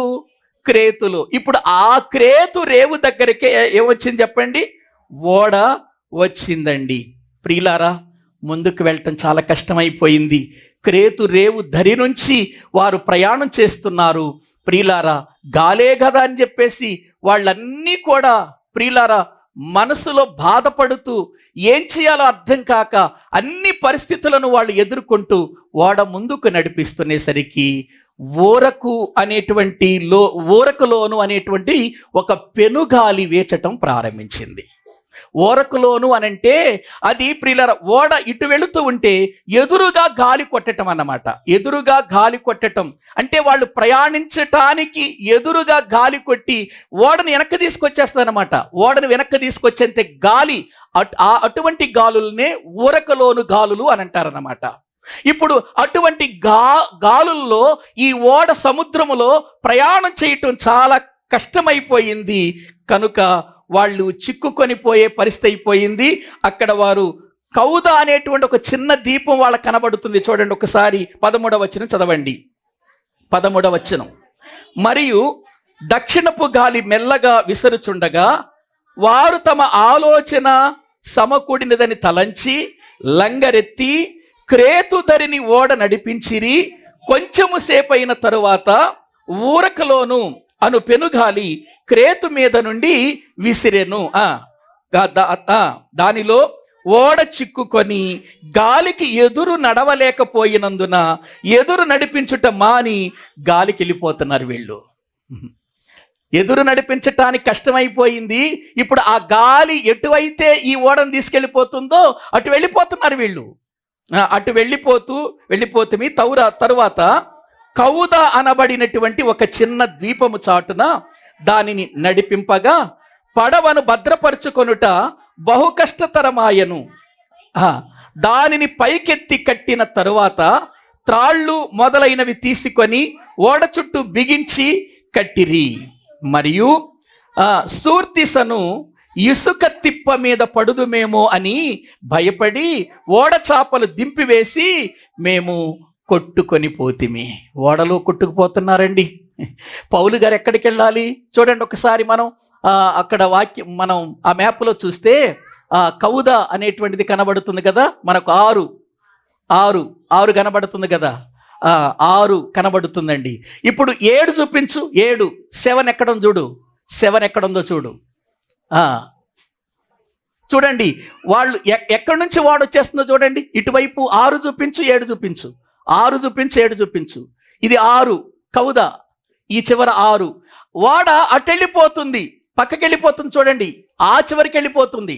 క్రేతులో. ఇప్పుడు ఆ క్రేతు రేవు దగ్గరికే ఏమొచ్చింది చెప్పండి? ఓడ వచ్చిందండి. ప్రియులారా, ముందుకు వెళ్ళటం చాలా కష్టమైపోయింది. క్రేతు రేవు ధరి నుంచి వారు ప్రయాణం చేస్తున్నారు. ప్రియులారా, గాలే కదా అని చెప్పేసి వాళ్ళన్నీ కూడా ప్రియులారా మనసులో బాధపడుతూ ఏం చేయాలో అర్థం కాక అన్ని పరిస్థితులను వాళ్ళు ఎదుర్కొంటూ ఓడ ముందుకు నడిపిస్తునేసరికి ఊరకులోను అనేటువంటి ఒక పెనుగాలి వేచటం ప్రారంభించింది. ఓరకులోను అనంటే అది ప్రియులారా ఓడ ఇటు వెళుతూ ఉంటే ఎదురుగా గాలి కొట్టడం అన్నమాట. ఎదురుగా గాలి కొట్టడం అంటే వాళ్ళు ప్రయాణించటానికి ఎదురుగా గాలి కొట్టి ఓడను వెనక్కి తీసుకొచ్చేస్తుంది అన్నమాట. ఓడను వెనక్కి తీసుకొచ్చేంత గాలి, అటువంటి గాలులనే ఊరకలోను గాలులు అని అంటారన్నమాట. ఇప్పుడు అటువంటి గాలుల్లో ఈ ఓడ సముద్రములో ప్రయాణం చేయటం చాలా కష్టమైపోయింది. కనుక వాళ్ళు చిక్కుకొని పోయే పరిస్థితి అయిపోయింది. అక్కడ వారు కౌద అనేటువంటి ఒక చిన్న దీపం వాళ్ళకు కనబడుతుంది. చూడండి ఒకసారి 13వ వచనం చదవండి. 13వ వచనం. మరియు దక్షిణపు గాలి మెల్లగా విసరుచుండగా వారు తమ ఆలోచన సమకూడినదని తలంచి లంగరెత్తి క్రేతు ధరిని ఓడ నడిపించిరి. కొంచెము సేపైన తరువాత ఊరకలోను అను పెనుగాలి క్రేతు మీద నుండి విసిరెను. దానిలో ఓడ చిక్కుకొని గాలికి ఎదురు నడవలేకపోయినందున ఎదురు నడిపించుట మాని గాలికి వెళ్ళిపోతున్నారు వీళ్ళు. ఎదురు నడిపించటానికి కష్టమైపోయింది. ఇప్పుడు ఆ గాలి ఎటువైతే ఈ ఓడను తీసుకెళ్ళిపోతుందో అటు వెళ్ళిపోతున్నారు వీళ్ళు. అటు వెళ్ళిపోతుంది. తరువాత కౌద అనబడినటువంటి ఒక చిన్న ద్వీపము చాటున దానిని నడిపింపగా పడవను భద్రపరుచుకొనుట బహు కష్టతరమాయను. దానిని పైకెత్తి కట్టిన తరువాత త్రాళ్ళు మొదలైనవి తీసుకొని ఓడ చుట్టూ బిగించి కట్టిరి. మరియు సూర్తిసను ఇసుక తిప్ప మీద పడుదుమేమో అని భయపడి ఓడ చాపలు దింపివేసి మేము కొట్టుకొని పోతిమి. ఓడలో కొట్టుకుపోతున్నారండి. పౌలు గారు ఎక్కడికి వెళ్ళాలి చూడండి ఒకసారి. మనం అక్కడ మనం ఆ మ్యాప్లో చూస్తే కౌద అనేటువంటిది కనబడుతుంది కదా మనకు. ఆరు కనబడుతుంది కదా. 6 కనబడుతుందండి. ఇప్పుడు 7 చూపించు. 7 ఎక్కడ చూడు. 7 ఎక్కడుందో చూడు. చూడండి వాళ్ళు ఎక్కడి నుంచి వాడు వచ్చేస్తుందో చూడండి. ఇటువైపు 6 చూపించు, 7 చూపించు. 6 చూపించు, 7 చూపించు. ఇది 6 కౌద. ఈ చివర 6 వాడ అటు వెళ్ళిపోతుంది, పక్కకి వెళ్ళిపోతుంది. చూడండి ఆ చివరికి వెళ్ళిపోతుంది.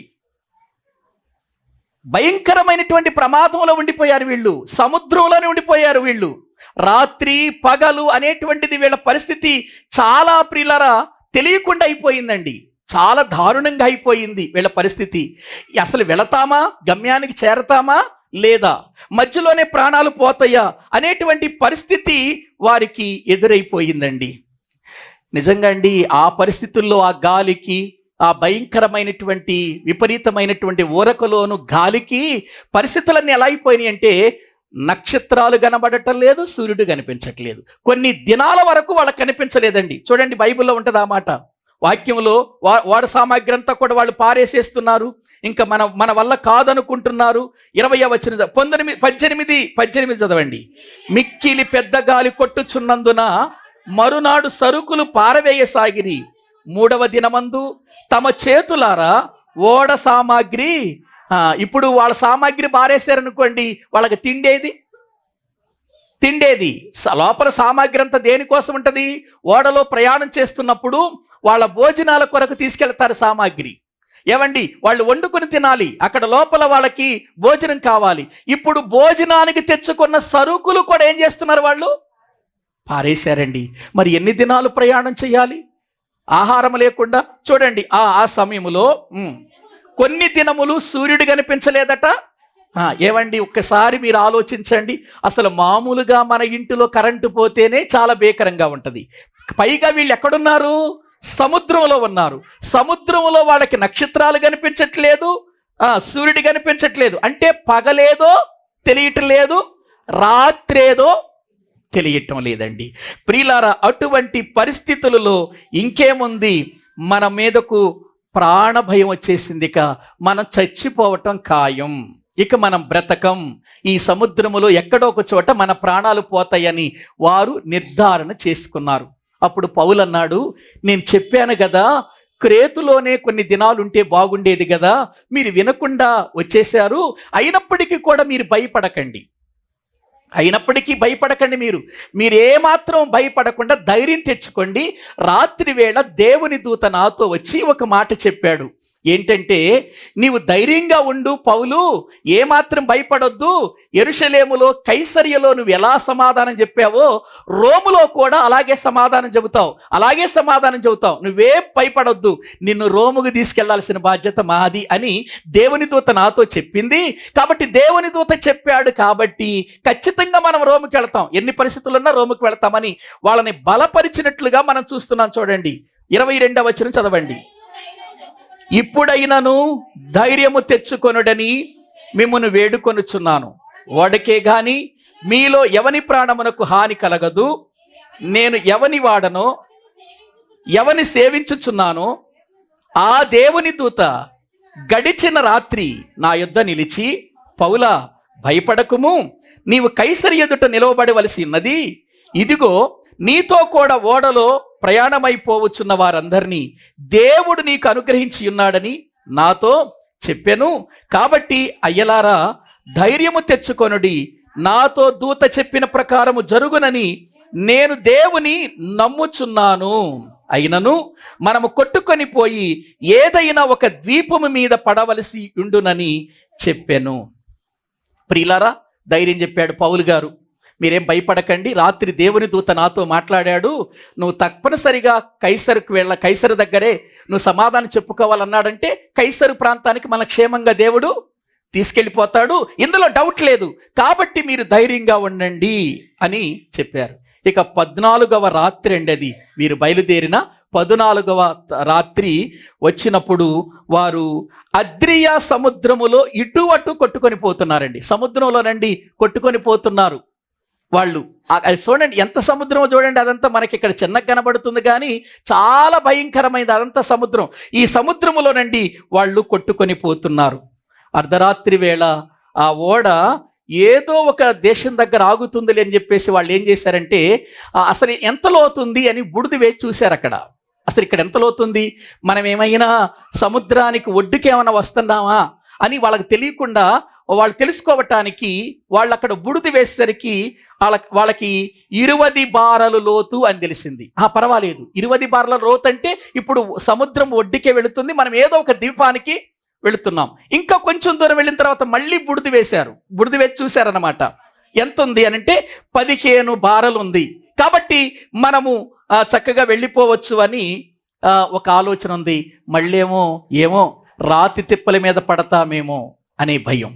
భయంకరమైనటువంటి ప్రమాదంలో ఉండిపోయారు వీళ్ళు. సముద్రంలోనే ఉండిపోయారు వీళ్ళు. రాత్రి పగలు అనేటువంటిది వీళ్ళ పరిస్థితి చాలా ప్రియులారా తెలియకుండా అయిపోయిందండి. చాలా దారుణంగా అయిపోయింది వీళ్ళ పరిస్థితి. అసలు వెళతామా, గమ్యానికి చేరతామా లేదా, మధ్యలోనే ప్రాణాలు పోతాయా అనేటువంటి పరిస్థితి వారికి ఎదురైపోయిందండి. నిజంగా అండి ఆ పరిస్థితుల్లో ఆ గాలికి, ఆ భయంకరమైనటువంటి విపరీతమైనటువంటి ఊరకలోను గాలికి పరిస్థితులన్నీ ఎలా అయిపోయినాయి అంటే నక్షత్రాలు కనబడటం లేదు, సూర్యుడు కనిపించట్లేదు. కొన్ని దినాల వరకు వాళ్ళకి కనిపించలేదండి. చూడండి బైబిల్లో ఉంటుంది ఆ మాట. వాక్యంలో వాడ సామాగ్రి అంతా కూడా వాళ్ళు పారేసేస్తున్నారు. ఇంకా మన వల్ల కాదనుకుంటున్నారు. 20వ వచనం 18 చదవండి. మిక్కిలి పెద్ద గాలి కొట్టుచున్నందున మరునాడు సరుకులు పారవేయసాగిరి. 3వ దినమందు తమ చేతులారా ఓడ సామాగ్రి. ఇప్పుడు వాళ్ళ సామాగ్రి పారేసారనుకోండి, వాళ్ళకి తిండేది లోపల సామాగ్రి అంతా దేనికోసం ఉంటుంది? ఓడలో ప్రయాణం చేస్తున్నప్పుడు వాళ్ళ భోజనాల కొరకు తీసుకెళ్తారు సామాగ్రి. ఏమండి వాళ్ళు వండుకొని తినాలి, అక్కడ లోపల వాళ్ళకి భోజనం కావాలి. ఇప్పుడు భోజనానికి తెచ్చుకున్న సరుకులు కూడా ఏం చేస్తున్నారు? వాళ్ళు పారేశారండి. మరి ఎన్ని దినాలు ప్రయాణం చేయాలి ఆహారం లేకుండా? చూడండి, ఆ సమయంలో కొన్ని దినములు సూర్యుడు కనిపించలేదట. ఏమండి, ఒక్కసారి మీరు ఆలోచించండి. అసలు మామూలుగా మన ఇంటిలో కరెంటు పోతేనే చాలా భీకరంగా ఉంటుంది. పైగా వీళ్ళు ఎక్కడున్నారు? సముద్రంలో ఉన్నారు. సముద్రంలో వాళ్ళకి నక్షత్రాలు కనిపించట్లేదు, సూర్యుడు కనిపించట్లేదు. అంటే పగలేదో తెలియటం లేదు, రాత్రేదో తెలియటం లేదండి. ప్రియులారా, అటువంటి పరిస్థితులలో ఇంకేముంది, మన మీదకు ప్రాణ భయం వచ్చేసింది. ఇక మనం చచ్చిపోవటం ఖాయం, ఇక మనం బ్రతకం, ఈ సముద్రములో ఎక్కడో ఒక చోట మన ప్రాణాలు పోతాయని వారు నిర్ధారణ చేసుకున్నారు. అప్పుడు పౌలు అన్నాడు, నేను చెప్పాను కదా, క్రేతులోనే కొన్ని దినాలు ఉంటే బాగుండేది కదా, మీరు వినకుండా వచ్చేశారు. అయినప్పటికీ కూడా మీరు భయపడకండి, మీరు ఏమాత్రం భయపడకుండా ధైర్యం తెచ్చుకోండి. రాత్రి వేళ దేవుని దూత నాతో వచ్చి ఒక మాట చెప్పాడు. ఏంటంటే, నీవు ధైర్యంగా ఉండు పౌలు, ఏమాత్రం భయపడొద్దు. యెరూషలేములో కైసరియలో నువ్వు ఎలా సమాధానం చెప్పావో రోములో కూడా అలాగే సమాధానం చెబుతావు, నువ్వే భయపడొద్దు, నిన్ను రోముకు తీసుకెళ్లాల్సిన బాధ్యత మాది అని దేవుని దూత నాతో చెప్పింది. కాబట్టి దేవుని దూత చెప్పాడు కాబట్టి ఖచ్చితంగా మనం రోముకి వెళతాం, ఎన్ని పరిస్థితులున్నా రోముకి వెళతామని వాళ్ళని బలపరిచినట్లుగా మనం చూస్తున్నాం. చూడండి, 22వ వచనం చదవండి. ఇప్పుడైనను ధైర్యము తెచ్చుకొనుడని మిమ్మును వేడుకొనుచున్నాను. వాడికే గాని మీలో ఎవని ప్రాణమునకు హాని కలగదు. నేను ఎవని వాడనో, ఎవని సేవించుచున్నానో ఆ దేవుని దూత గడిచిన రాత్రి నా యొద్ద నిలిచి, పౌలా భయపడకుము, నీవు కైసరి ఎదుట నిలవబడవలసి ఉన్నది. ఇదిగో నీతో కూడా ఓడలో ప్రయాణమైపోవచ్చున్న వారందరినీ దేవుడు నీకు అనుగ్రహించి ఉన్నాడని నాతో చెప్పెను. కాబట్టి అయ్యలారా, ధైర్యము తెచ్చుకొనుడి, నాతో దూత చెప్పిన ప్రకారము జరుగునని నేను దేవుని నమ్ముచున్నాను. అయినను మనము కొట్టుకొని పోయి ఏదైనా ఒక ద్వీపము మీద పడవలసి ఉండునని చెప్పెను. ప్రియులారా, ధైర్యం చెప్పాడు పౌలు గారు. మీరేం భయపడకండి, రాత్రి దేవుని దూత నాతో మాట్లాడాడు, నువ్వు తప్పనిసరిగా కైసరు దగ్గరే నువ్వు సమాధానం చెప్పుకోవాలన్నాడంటే కైసరు ప్రాంతానికి మన క్షేమంగా దేవుడు తీసుకెళ్ళిపోతాడు, ఇందులో డౌట్ లేదు. కాబట్టి మీరు ధైర్యంగా ఉండండి అని చెప్పారు. ఇక 14వ రాత్రి అండి అది, వీరు బయలుదేరిన 14వ రాత్రి వచ్చినప్పుడు వారు అద్రియా సముద్రములో ఇటు అటు కొట్టుకొని పోతున్నారండి. సముద్రంలోనండి కొట్టుకొని పోతున్నారు వాళ్ళు. అది చూడండి, ఎంత సముద్రమో చూడండి. అదంతా మనకి ఇక్కడ చిన్నగా కనబడుతుంది కానీ చాలా భయంకరమైనది అదంతా సముద్రం. ఈ సముద్రములోనండి వాళ్ళు కొట్టుకొని పోతున్నారు. అర్ధరాత్రి వేళ ఆ ఓడ ఏదో ఒక దేశం దగ్గర ఆగుతుంది అని చెప్పేసి వాళ్ళు ఏం చేశారంటే, అసలు ఎంత లోతుంది అని బుడిది వేసి చూశారు అక్కడ. అసలు ఇక్కడ ఎంత లోతుంది, మనం ఏమైనా సముద్రానికి ఒడ్డుకి ఏమైనా వస్తున్నామా అని వాళ్ళకి తెలియకుండా, వాళ్ళు తెలుసుకోవటానికి వాళ్ళు అక్కడ బుడిది వేసేసరికి వాళ్ళకి 20 బారలు లోతు అని తెలిసింది. పర్వాలేదు, 20 బారల లోతు అంటే ఇప్పుడు సముద్రం ఒడ్డుకే వెళుతుంది, మనం ఏదో ఒక ద్వీపానికి వెళుతున్నాం. ఇంకా కొంచెం దూరం వెళ్ళిన తర్వాత మళ్ళీ బుడిది వేశారు, బుడిది వేసి చూశారన్నమాట. ఎంత ఉంది అని అంటే 15 బారలు ఉంది. కాబట్టి మనము చక్కగా వెళ్ళిపోవచ్చు అని ఒక ఆలోచన ఉంది. మళ్ళేమో ఏమో రాతి తిప్పల మీద పడతామేమో అనే భయం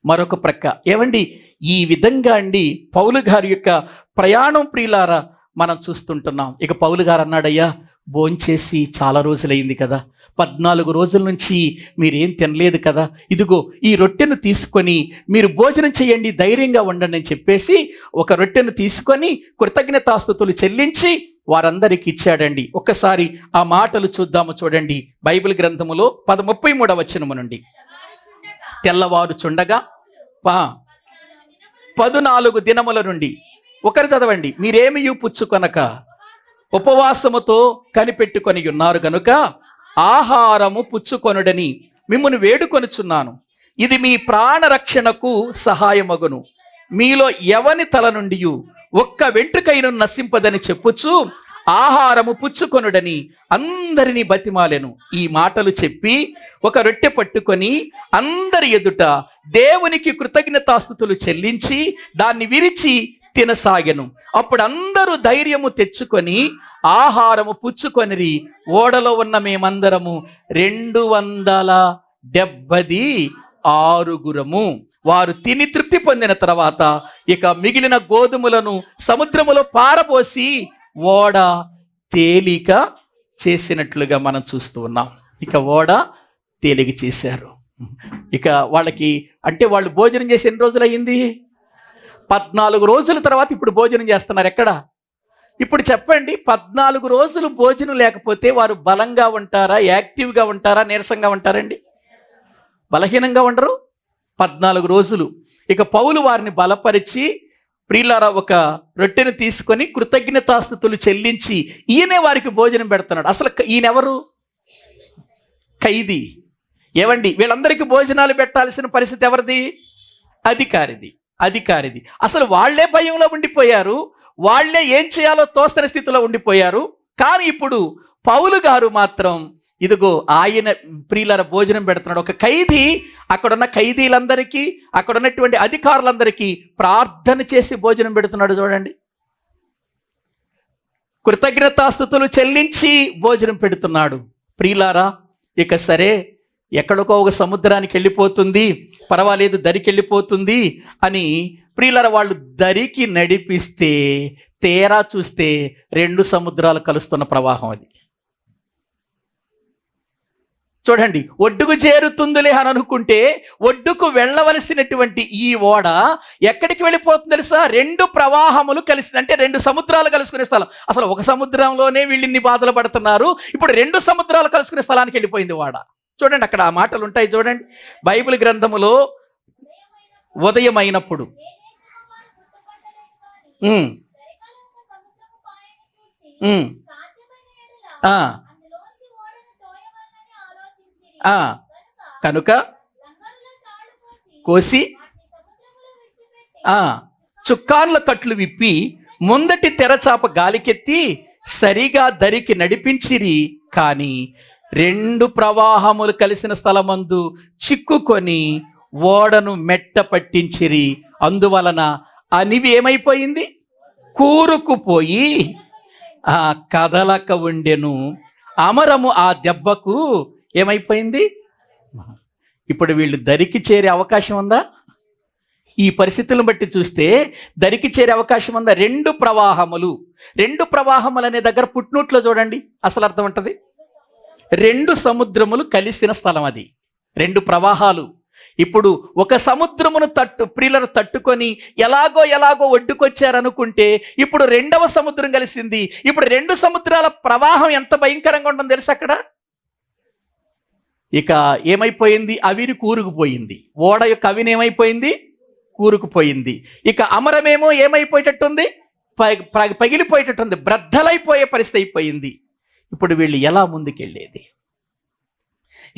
మరొక ప్రక్క. ఏమండి, ఈ విధంగా అండి పౌలు గారి యొక్క ప్రయాణం ప్రియులారా మనం చూస్తుంటున్నాం. ఇక పౌలు గారు అన్నాడయ్యా, భోంచేసి చాలా రోజులైంది కదా, 14 రోజుల నుంచి మీరేం తినలేదు కదా, ఇదిగో ఈ రొట్టెను తీసుకొని మీరు భోజనం చేయండి, ధైర్యంగా ఉండండి అని చెప్పేసి ఒక రొట్టెను తీసుకొని కృతజ్ఞతాస్తుతులు చెల్లించి వారందరికి ఇచ్చాడండి. ఒక్కసారి ఆ మాటలు చూద్దాము. చూడండి, బైబిల్ గ్రంథములో 33వ వచనము నుండి. తెల్లవారు చుండగా 14 దినముల నుండి, ఒకరు చదవండి, మీరేమీ పుచ్చుకొనక ఉపవాసముతో కనిపెట్టుకొని ఉన్నారు గనుక ఆహారము పుచ్చుకొనుడని మిమ్మును వేడుకొనుచున్నాను. ఇది మీ ప్రాణరక్షణకు సహాయమగును. మీలో ఎవని తల నుండి ఒక్క వెంట్రుకైను నశింపదని చెప్పుచు ఆహారము పుచ్చుకొనుడని అందరినీ బతిమాలెను. ఈ మాటలు చెప్పి ఒక రొట్టె పట్టుకొని అందరి ఎదుట దేవునికి కృతజ్ఞతాస్తుతులు చెల్లించి దాన్ని విరిచి తినసాగెను. అప్పుడు అందరూ ధైర్యము తెచ్చుకొని ఆహారము పుచ్చుకొనిరి. ఓడలో ఉన్న మేమందరము 276 వారు తిని తృప్తి పొందిన తర్వాత ఇక మిగిలిన గోధుమలను సముద్రములో పారబోసి ఓడ తేలిక చేసినట్లుగా మనం చూస్తూ ఉన్నాం. ఇక ఓడ తేలిక చేశారు. ఇక వాళ్ళకి అంటే వాళ్ళు భోజనం చేసి ఎన్ని రోజులు అయ్యింది? 14 రోజుల తర్వాత ఇప్పుడు భోజనం చేస్తున్నారు. ఎక్కడ? ఇప్పుడు చెప్పండి, 14 రోజులు భోజనం లేకపోతే వారు బలంగా ఉంటారా, యాక్టివ్గా ఉంటారా, నీరసంగా ఉంటారండి? బలహీనంగా ఉండరు. 14 రోజులు. ఇక పౌలు వారిని బలపరిచి, ప్రియులారా, ఒక రొట్టెను తీసుకొని కృతజ్ఞతాస్తుతులు చెల్లించి ఈయనే వారికి భోజనం పెడుతున్నాడు. అసలు ఈయనెవరు? ఖైదీ. ఏవండి, వీళ్ళందరికీ భోజనాలు పెట్టాల్సిన పరిస్థితి ఎవరిది? అధికారిది. అసలు వాళ్లే భయంలో ఉండిపోయారు, వాళ్లే ఏం చేయాలో తోస్తని స్థితిలో ఉండిపోయారు. కానీ ఇప్పుడు పౌలు గారు మాత్రం ఇదిగో ఆయన ప్రియులారా భోజనం పెడుతున్నాడు. ఒక ఖైదీ అక్కడున్న ఖైదీలందరికీ, అక్కడ ఉన్నటువంటి అధికారులందరికీ ప్రార్థన చేసి భోజనం పెడుతున్నాడు. చూడండి, కృతజ్ఞతాస్తుతులు చెల్లించి భోజనం పెడుతున్నాడు. ప్రియులారా, ఇక సరే ఎక్కడికో ఒక సముద్రానికి వెళ్ళిపోతుంది, పర్వాలేదు దరికి వెళ్ళిపోతుంది అని ప్రియులారా వాళ్ళు దరికి నడిపిస్తే తేరా చూస్తే 2 సముద్రాలు కలుస్తున్న ప్రవాహం అది. చూడండి, ఒడ్డుకు చేరుతుందిలే అని అనుకుంటే ఒడ్డుకు వెళ్ళవలసినటువంటి ఈ ఓడ ఎక్కడికి వెళ్ళిపోతుంది తెలుసా? 2 ప్రవాహములు కలిసి, అంటే 2 సముద్రాలు కలుసుకునే స్థలం. అసలు ఒక సముద్రంలోనే వీళ్ళిన్ని బాధలు పడుతున్నారు, ఇప్పుడు 2 సముద్రాలు కలుసుకునే స్థలానికి వెళ్ళిపోయింది ఓడ. చూడండి, అక్కడ ఆ మాటలు ఉంటాయి. చూడండి, బైబిల్ గ్రంథములో ఉదయమైనప్పుడు కనుక కోసి చుక్కాన్ల కట్లు విప్పి ముందటి తెరచాప గాలికెత్తి సరిగా దరికి నడిపించిరి. కానీ 2 ప్రవాహములు కలిసిన స్థలమందు చిక్కుకొని ఓడను మెట్ట పట్టించిరి. అందువలన అనివి ఏమైపోయింది? కూరుకుపోయి కదలక ఉండెను. అమరము ఆ దెబ్బకు ఏమైపోయింది? ఇప్పుడు వీళ్ళు దరికి చేరే అవకాశం ఉందా? ఈ పరిస్థితులను బట్టి చూస్తే దరికి చేరే అవకాశం ఉందా? 2 ప్రవాహములు అనే దగ్గర పుట్నూట్లో చూడండి అసలు అర్థం ఉంటుంది. 2 సముద్రములు కలిసిన స్థలం అది, 2 ప్రవాహాలు. ఇప్పుడు ఒక సముద్రమును ప్రియులను తట్టుకొని ఎలాగో ఒడ్డుకొచ్చారనుకుంటే ఇప్పుడు 2వ సముద్రం కలిసింది. ఇప్పుడు 2 సముద్రాల ప్రవాహం ఎంత భయంకరంగా ఉంటుందో తెలుసు అక్కడ. ఇక ఏమైపోయింది? అవిని కూరుకుపోయింది. ఓడ యొక్క అవిని ఏమైపోయింది? కూరుకుపోయింది. ఇక అమరమేమో ఏమైపోయేటట్టుంది? పగిలిపోయేటట్టుంది, బ్రద్దలైపోయే పరిస్థితి అయిపోయింది. ఇప్పుడు వీళ్ళు ఎలా ముందుకెళ్ళేది?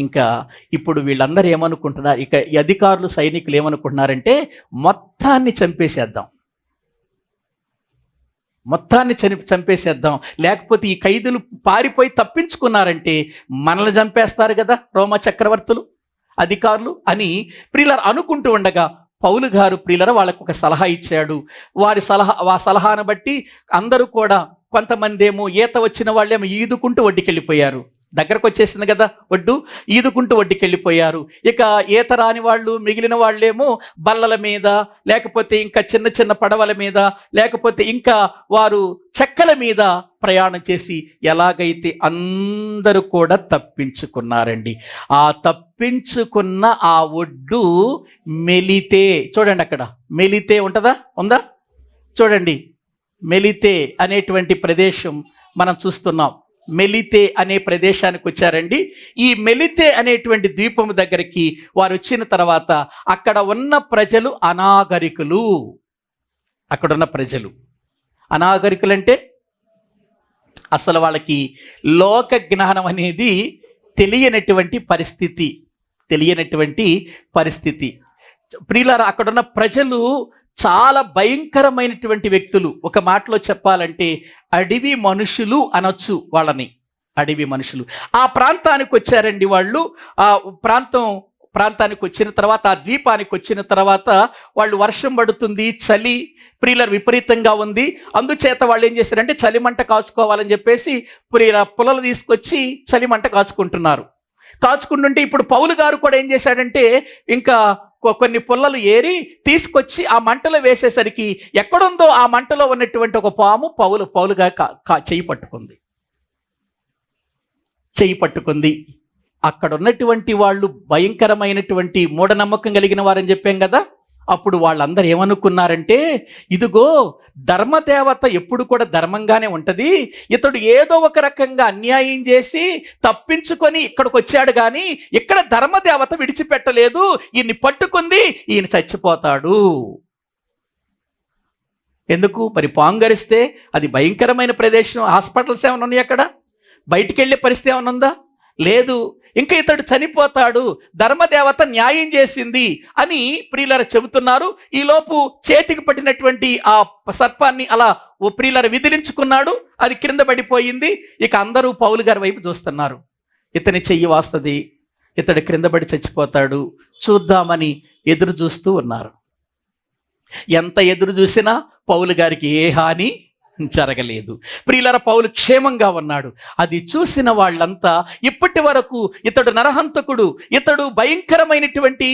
ఇంకా ఇప్పుడు వీళ్ళందరూ ఏమనుకుంటున్నారు? ఇక అధికారులు సైనికులు ఏమనుకుంటున్నారంటే మొత్తాన్ని చంపేసేద్దాం, లేకపోతే ఈ ఖైదులు పారిపోయి తప్పించుకున్నారంటే మనల్ని చంపేస్తారు కదా రోమా చక్రవర్తులు, అధికారులు అని ప్రియులారా అనుకుంటూ ఉండగా పౌలు గారు ప్రియులారా వాళ్ళకు ఒక సలహా ఇచ్చాడు. ఆ సలహాను బట్టి అందరూ కూడా, కొంతమంది ఏమో ఈత వచ్చిన వాళ్ళేమో ఈదుకుంటూ ఒడ్డుకెళ్ళిపోయారు. దగ్గరకు వచ్చేసింది కదా ఒడ్డు, ఈదుకుంటూ ఒడ్డుకెళ్ళిపోయారు. ఇక ఈత రాని వాళ్ళు, మిగిలిన వాళ్ళేమో బల్లల మీద, లేకపోతే ఇంకా చిన్న చిన్న పడవల మీద, లేకపోతే ఇంకా వారు చెక్కల మీద ప్రయాణం చేసి ఎలాగైతే అందరూ కూడా తప్పించుకున్నారండి. ఆ తప్పించుకున్న ఆ ఒడ్డు మెలితే. చూడండి, అక్కడ మెలితే ఉందా? చూడండి, మెలితే అనేటువంటి ప్రదేశం మనం చూస్తున్నాం. మెలితే అనే ప్రదేశానికి వచ్చారండి. ఈ మెలితే అనేటువంటి ద్వీపము దగ్గరికి వారు వచ్చిన తర్వాత అక్కడ ఉన్న ప్రజలు అనాగరికులు. అక్కడున్న ప్రజలు అనాగరికులంటే అసలు వాళ్ళకి లోక జ్ఞానం అనేది తెలియనటువంటి పరిస్థితి. ప్రియులారా, అక్కడున్న ప్రజలు చాలా భయంకరమైనటువంటి వ్యక్తులు. ఒక మాటలో చెప్పాలంటే అడవి మనుషులు అనొచ్చు వాళ్ళని, అడవి మనుషులు. ఆ ప్రాంతానికి వచ్చారండి వాళ్ళు. ఆ ప్రాంతం ప్రాంతానికి వచ్చిన తర్వాత, ఆ ద్వీపానికి వచ్చిన తర్వాత వాళ్ళు వర్షం పడుతుంది, చలి ప్రియులర్ విపరీతంగా ఉంది. అందుచేత వాళ్ళు ఏం చేశారంటే చలిమంట కాచుకోవాలని చెప్పేసి పుల్లలు తీసుకొచ్చి చలిమంట కాచుకుంటున్నారు. కాచుకుంటుంటే ఇప్పుడు పౌలు గారు కూడా ఏం చేశాడంటే ఇంకా కొన్ని పుల్లలు ఏరి తీసుకొచ్చి ఆ మంటలో వేసేసరికి ఎక్కడుందో ఆ మంటలో ఉన్నటువంటి ఒక పాము పౌలు గారు చెయ్యి పట్టుకుంది. అక్కడ ఉన్నటువంటి వాళ్ళు భయంకరమైనటువంటి మూఢనమ్మకం కలిగిన వారని చెప్పాం కదా. అప్పుడు వాళ్ళందరూ ఏమనుకున్నారంటే, ఇదిగో ధర్మదేవత ఎప్పుడు కూడా ధర్మంగానే ఉంటుంది, ఇతడు ఏదో ఒక రకంగా అన్యాయం చేసి తప్పించుకొని ఇక్కడికి వచ్చాడు, కానీ ఇక్కడ ధర్మదేవత విడిచిపెట్టలేదు, ఈయన్ని పట్టుకుంది, ఈయన చచ్చిపోతాడు. ఎందుకు మరి పాంగరిస్తే అది భయంకరమైన ప్రదేశం, హాస్పిటల్స్ ఏమైనా ఉన్నాయి అక్కడ, బయటికి వెళ్ళే పరిస్థితి ఏమైనా ఉందా? లేదు. ఇంకా ఇతడు చనిపోతాడు, ధర్మదేవత న్యాయం చేసింది అని ప్రియులారా చెబుతున్నారు. ఈలోపు చేతికి పట్టినటువంటి ఆ సర్పాన్ని అలా ప్రియులారా విదిలించుకున్నాడు, అది క్రింద పడిపోయింది. ఇక అందరూ పౌలు గారి వైపు చూస్తున్నారు. ఇతని చెయ్యి వాస్తుంది, ఇతడు క్రింద పడి చచ్చిపోతాడు, చూద్దామని ఎదురు చూస్తూ ఉన్నారు. ఎంత ఎదురు చూసినా పౌలు గారికి ఏ హాని జరగలేదు. ప్రియులారా, పౌలు క్షేమంగా ఉన్నాడు. అది చూసిన వాళ్ళంతా ఇప్పటి వరకు ఇతడు నరహంతకుడు, ఇతడు భయంకరమైనటువంటి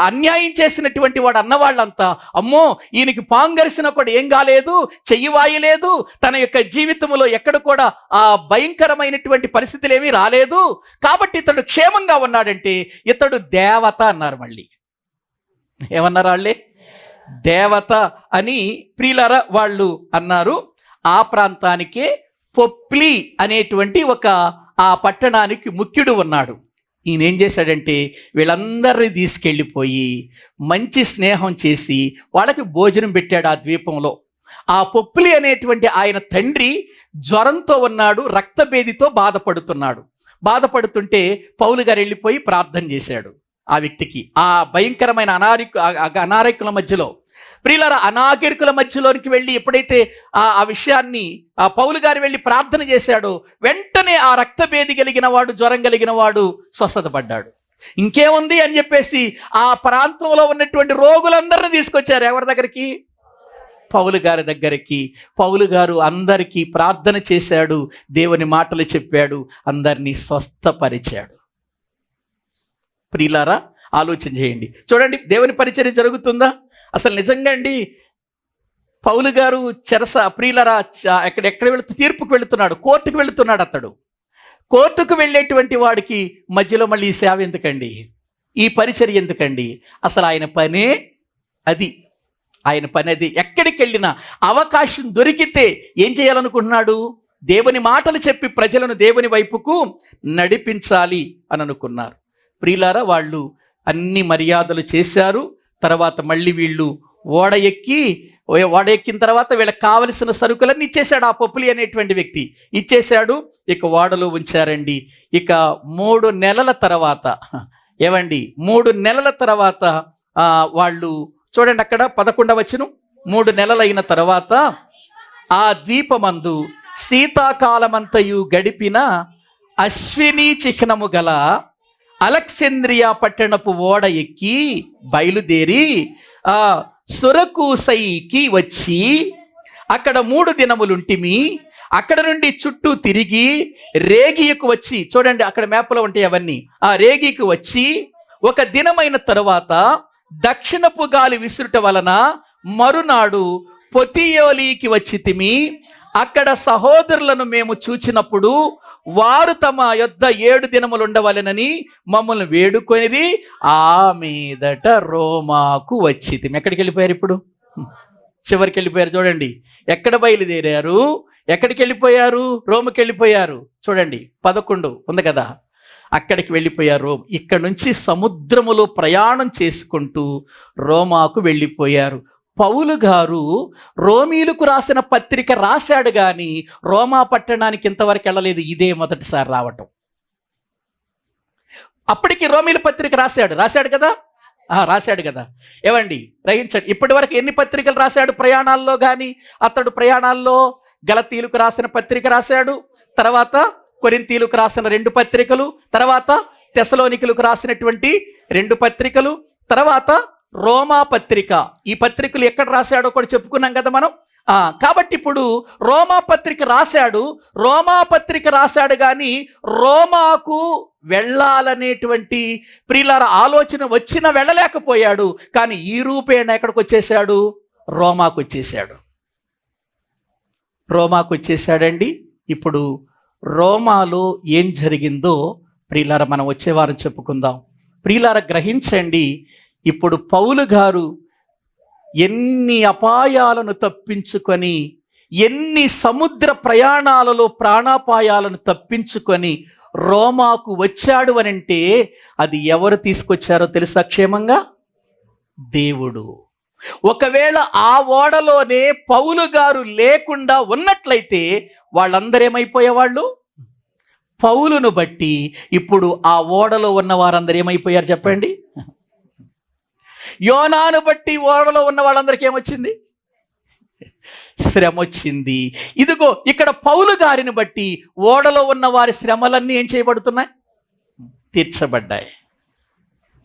అన్యాయం చేసినటువంటి వాడు అన్న వాళ్ళంతా, అమ్మో ఈయనకి పాంగరిసిన కూడా ఏం కాలేదు, చెయ్యి వాయలేదు, తన యొక్క జీవితంలో ఎక్కడ కూడా ఆ భయంకరమైనటువంటి పరిస్థితులు ఏమీ రాలేదు, కాబట్టి ఇతడు క్షేమంగా ఉన్నాడంటే ఇతడు దేవత అన్నారు. మళ్ళీ ఏమన్నారు వాళ్ళే? దేవత అని ప్రియులారా వాళ్ళు అన్నారు. ఆ ప్రాంతానికే పొప్లి అనేటువంటి ఆ పట్టణానికి ముఖ్యుడు ఉన్నాడు. ఈయన ఏం చేశాడంటే వీళ్ళందరినీ తీసుకెళ్ళిపోయి మంచి స్నేహం చేసి వాళ్ళకి భోజనం పెట్టాడు ఆ ద్వీపంలో. ఆ పొప్లి అనేటువంటి ఆయన తండ్రి జ్వరంతో ఉన్నాడు, రక్తభేదితో బాధపడుతుంటే పౌలు గారు వెళ్ళిపోయి ప్రార్థన చేశాడు ఆ వ్యక్తికి. ఆ భయంకరమైన అనారోగ్యుల మధ్యలో, ప్రియులారా, అనాగరికుల మధ్యలోనికి వెళ్ళి ఎప్పుడైతే ఆ విషయాన్ని ఆ పౌలు గారు వెళ్ళి ప్రార్థన చేశాడో వెంటనే ఆ రక్తభేది కలిగిన వాడు, జ్వరం కలిగిన వాడు స్వస్థత పడ్డాడు. ఇంకేముంది అని చెప్పేసి ఆ ప్రాంతంలో ఉన్నటువంటి రోగులందరినీ తీసుకొచ్చారు. ఎవరి దగ్గరికి? పౌలు గారి దగ్గరికి. పౌలు గారు అందరికీ ప్రార్థన చేశాడు, దేవుని మాటలు చెప్పాడు, అందరినీ స్వస్థపరిచాడు. ప్రియులారా, ఆలోచన చేయండి, చూడండి దేవుని పరిచర్య జరుగుతుందా అసలు నిజంగా అండి? పౌలు గారు ప్రియులారా ఎక్కడ తీర్పుకు వెళుతున్నాడు, కోర్టుకు వెళుతున్నాడు. అతడు కోర్టుకు వెళ్ళేటువంటి వాడికి మధ్యలో మళ్ళీ ఈ సేవ ఎందుకండి, ఈ పరిచర్య ఎందుకండి? అసలు ఆయన పని అది. ఎక్కడికి వెళ్ళినా అవకాశం దొరికితే ఏం చేయాలనుకుంటున్నాడు? దేవుని మాటలు చెప్పి ప్రజలను దేవుని వైపుకు నడిపించాలి అని అనుకున్నారు. ప్రియులారా, వాళ్ళు అన్ని మర్యాదలు చేశారు. తర్వాత మళ్ళీ వీళ్ళు ఓడ ఎక్కిన తర్వాత వీళ్ళకి కావలసిన సరుకులన్నీ ఇచ్చేశాడు. ఆ పొప్లి అనేటువంటి వ్యక్తి ఇచ్చేశాడు. ఇక ఓడలో ఉంచారండి. ఇక 3 నెలల తర్వాత 3 నెలల తర్వాత వాళ్ళు చూడండి అక్కడ 11వ వచనం, 3 నెలలైన తర్వాత ఆ ద్వీపమందు శీతాకాలమంతయు గడిపిన అశ్విని చిహ్నము గల అలెగ్జాంద్రియా పట్టణపు ఓడ ఎక్కి బయలుదేరి సురకూసైకి వచ్చి అక్కడ 3 దినములుంటిమి. అక్కడ నుండి చుట్టూ తిరిగి రేగియకు వచ్చి, చూడండి అక్కడ మేపలో ఉంటాయి అవన్నీ, ఆ రేగికి వచ్చి 1 దినమైన తరువాత దక్షిణపు గాలి విసురుట వలన మరునాడు పొతియోలీకి వచ్చితిమి. అక్కడ సహోదరులను మేము చూచినప్పుడు వారు తమ యొద్ద 7 దినములు ఉండవలెనని మమ్మల్ని వేడుకొని ఆ మీదట రోమాకు వచ్చితిమి. ఎక్కడికి వెళ్ళిపోయారు? ఇప్పుడు చివరికి వెళ్ళిపోయారు. చూడండి ఎక్కడ బయలుదేరారు, ఎక్కడికి వెళ్ళిపోయారు? రోముకి వెళ్ళిపోయారు. చూడండి 11 ఉంది కదా, అక్కడికి వెళ్ళిపోయారు. ఇక్కడ నుంచి సముద్రములో ప్రయాణం చేసుకుంటూ రోమాకు వెళ్ళిపోయారు. పౌలు గారు రోమీలకు రాసిన పత్రిక రాశాడు, కానీ రోమా పట్టణానికి ఇంతవరకు వెళ్ళలేదు. ఇదే మొదటిసారి రావటం. అప్పటికి రోమీల పత్రిక రాశాడు కదా, రాశాడు కదా. ఏవండి గ్రహించండి, ఇప్పటి వరకు ఎన్ని పత్రికలు రాశాడు ప్రయాణాల్లో? కానీ అతడు ప్రయాణాల్లో గలతీయులకు రాసిన పత్రిక రాశాడు, తర్వాత కొరింథీయులకు రాసిన 2 పత్రికలు, తర్వాత తెసలోనికలకు రాసినటువంటి 2 పత్రికలు, తర్వాత రోమా పత్రిక. ఈ పత్రికలు ఎక్కడ రాశాడో కూడా చెప్పుకున్నాం కదా మనం. కాబట్టి ఇప్పుడు రోమా పత్రిక రాశాడు కానీ రోమాకు వెళ్ళాలనేటువంటి ప్రియులార ఆలోచన వచ్చినా వెళ్ళలేకపోయాడు. కానీ ఈ రూపేణ ఎక్కడికి వచ్చేసాడు? రోమాకు వచ్చేసాడండి. ఇప్పుడు రోమాలో ఏం జరిగిందో ప్రియులార మనం వచ్చే వారం చెప్పుకుందాం. ప్రియులార గ్రహించండి, ఇప్పుడు పౌలు గారు ఎన్ని అపాయాలను తప్పించుకొని, ఎన్ని సముద్ర ప్రయాణాలలో ప్రాణాపాయాలను తప్పించుకొని రోమాకు వచ్చాడు అనంటే అది ఎవరు తీసుకొచ్చారో తెలుసా? క్షేమంగా దేవుడు. ఒకవేళ ఆ ఓడలోనే పౌలు గారు లేకుండా ఉన్నట్లయితే వాళ్ళందరూ ఏమైపోయేవాళ్ళు? పౌలును బట్టి ఇప్పుడు ఆ ఓడలో ఉన్న వారందరూ ఏమైపోయారు చెప్పండి? యోనాను బట్టి ఓడలో ఉన్న వాళ్ళందరికీ ఏమొచ్చింది? శ్రమ వచ్చింది. ఇదిగో ఇక్కడ పౌలు గారిని బట్టి ఓడలో ఉన్న వారి శ్రమలన్నీ ఏం చేయబడుతున్నాయి? తీర్చబడ్డాయి.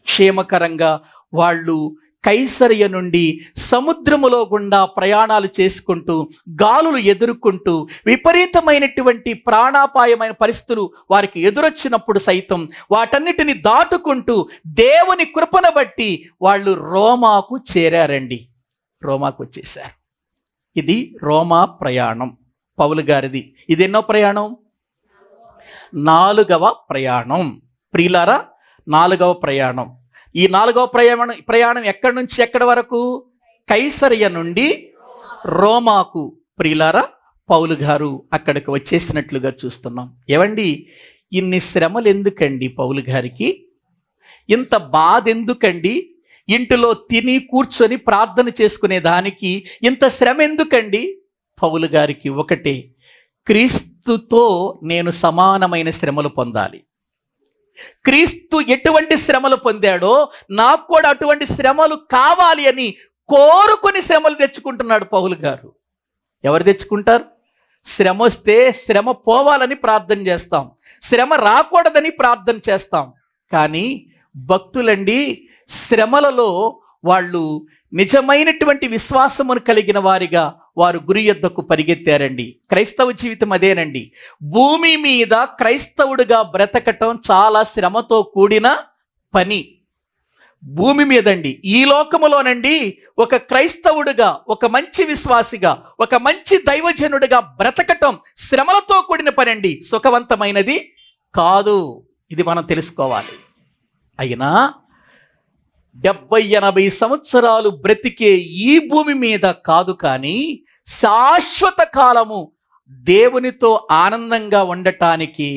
క్షేమకరంగా వాళ్ళు కైసరయ నుండి సముద్రములో గుండా ప్రయాణాలు చేసుకుంటూ, గాలులు ఎదుర్కొంటూ, విపరీతమైనటువంటి ప్రాణాపాయమైన పరిస్థితులు వారికి ఎదురొచ్చినప్పుడు సైతం వాటన్నిటిని దాటుకుంటూ దేవుని కృపను బట్టి వాళ్ళు రోమాకు చేరారండి. రోమాకు వచ్చేసారు. ఇది రోమా ప్రయాణం పౌలు గారిది. ఇది ఎన్నో ప్రయాణం? 4వ ప్రయాణం. ప్రియులారా, 4వ ప్రయాణం. ఈ 4వ ప్రయాణం ఎక్కడి నుంచి ఎక్కడి వరకు? కైసరయ నుండి రోమాకు ప్రియులారా పౌలు గారు అక్కడికి వచ్చేసినట్లుగా చూస్తున్నాం. ఏవండి, ఇన్ని శ్రమలు ఎందుకండి పౌలు గారికి? ఇంత బాధ ఎందుకండి? ఇంటిలో తిని కూర్చొని ప్రార్థన చేసుకునే దానికి ఇంత శ్రమ ఎందుకండి పౌలు గారికి? ఒకటే, క్రీస్తుతో నేను సమానమైన శ్రమలు పొందాలి. క్రీస్తు ఎటువంటి శ్రమలు పొందాడో నాకు కూడా అటువంటి శ్రమలు కావాలి అని కోరుకొని శ్రమలు తెచ్చుకుంటున్నాడు పౌలు గారు. ఎవరు తెచ్చుకుంటారు? శ్రమ వస్తే శ్రమ పోవాలని ప్రార్థన చేస్తాం, శ్రమ రాకూడదని ప్రార్థన చేస్తాం. కానీ భక్తులండి, శ్రమలలో వాళ్ళు నిజమైనటువంటి విశ్వాసమును కలిగిన వారిగా వారు గురి యొద్దకు పరిగెత్తారండి. క్రైస్తవ జీవితం అదేనండి. భూమి మీద క్రైస్తవుడిగా బ్రతకటం చాలా శ్రమతో కూడిన పని. భూమి మీదండి, ఈ లోకములోనండి ఒక క్రైస్తవుడిగా, ఒక మంచి విశ్వాసిగా, ఒక మంచి దైవజనుడిగా బ్రతకటం శ్రమలతో కూడిన పని అండి, సుఖవంతమైనది కాదు. ఇది మనం తెలుసుకోవాలి. అయినా 70-80 సంవత్సరాలు బ్రతికే ఈ భూమి మీద కాదు, కానీ శాశ్వత కాలము దేవునితో ఆనందంగా ఉండటానికి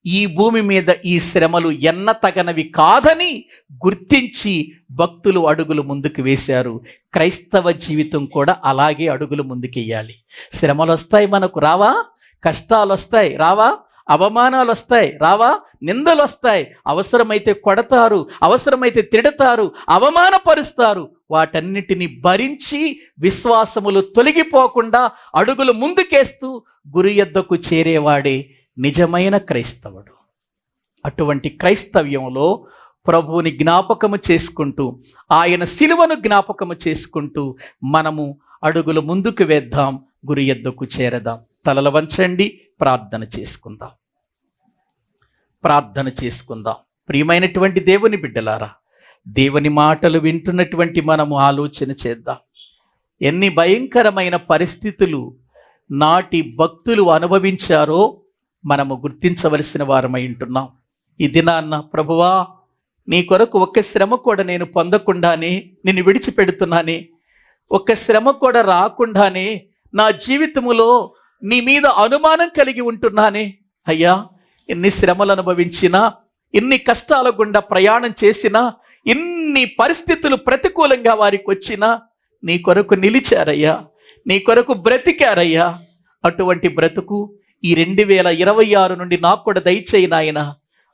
ఈ భూమి మీద ఈ శ్రమలు ఎన్నతగనవి కాదని గుర్తించి భక్తులు అడుగులు ముందుకు వేశారు. క్రైస్తవ జీవితం కూడా అలాగే అడుగులు ముందుకెయ్యాలి. శ్రమలు వస్తాయి, మనకు రావా? కష్టాలు వస్తాయి, రావా? అవమానాలు వస్తాయి, రావా? నిందలు వస్తాయి, అవసరమైతే కొడతారు, అవసరమైతే తిడతారు, అవమానపరుస్తారు. వాటన్నిటిని భరించి విశ్వాసములు తొలగిపోకుండా అడుగులు ముందుకేస్తూ గురి యొద్దకు చేరేవాడే నిజమైన క్రైస్తవుడు. అటువంటి క్రైస్తవ్యంలో ప్రభువుని జ్ఞాపకము చేసుకుంటూ, ఆయన శిలువను జ్ఞాపకము చేసుకుంటూ మనము అడుగులు ముందుకు వేద్దాం, గురి యొద్దకు చేరదాం. తలలు వంచండి, ప్రార్థన చేసుకుందాం. ప్రియమైనటువంటి దేవుని బిడ్డలారా, దేవుని మాటలు వింటున్నటువంటి మనము ఆలోచన చేద్దాం. ఎన్ని భయంకరమైన పరిస్థితులు నాటి భక్తులు అనుభవించారో మనము గుర్తించవలసిన వారమై ఉంటున్నాం. ఈ దినాన్న ప్రభువా, నీ కొరకు ఒక్క శ్రమ కూడా నేను పొందకుండానే నిన్ను విడిచిపెడుతున్నానే, ఒక్క శ్రమ కూడా రాకుండానే నా జీవితములో నీ మీద అనుమానం కలిగి ఉంటున్నానే. అయ్యా, ఎన్ని శ్రమలు అనుభవించినా, ఎన్ని కష్టాల గుండా ప్రయాణం చేసినా, ఎన్ని పరిస్థితులు ప్రతికూలంగా వారికి వచ్చినా నీ కొరకు నిలిచారయ్యా, నీ కొరకు బ్రతికారయ్యా. అటువంటి బ్రతుకు ఈ 2026 నుండి నాకు కూడా దయచేయి నాయన.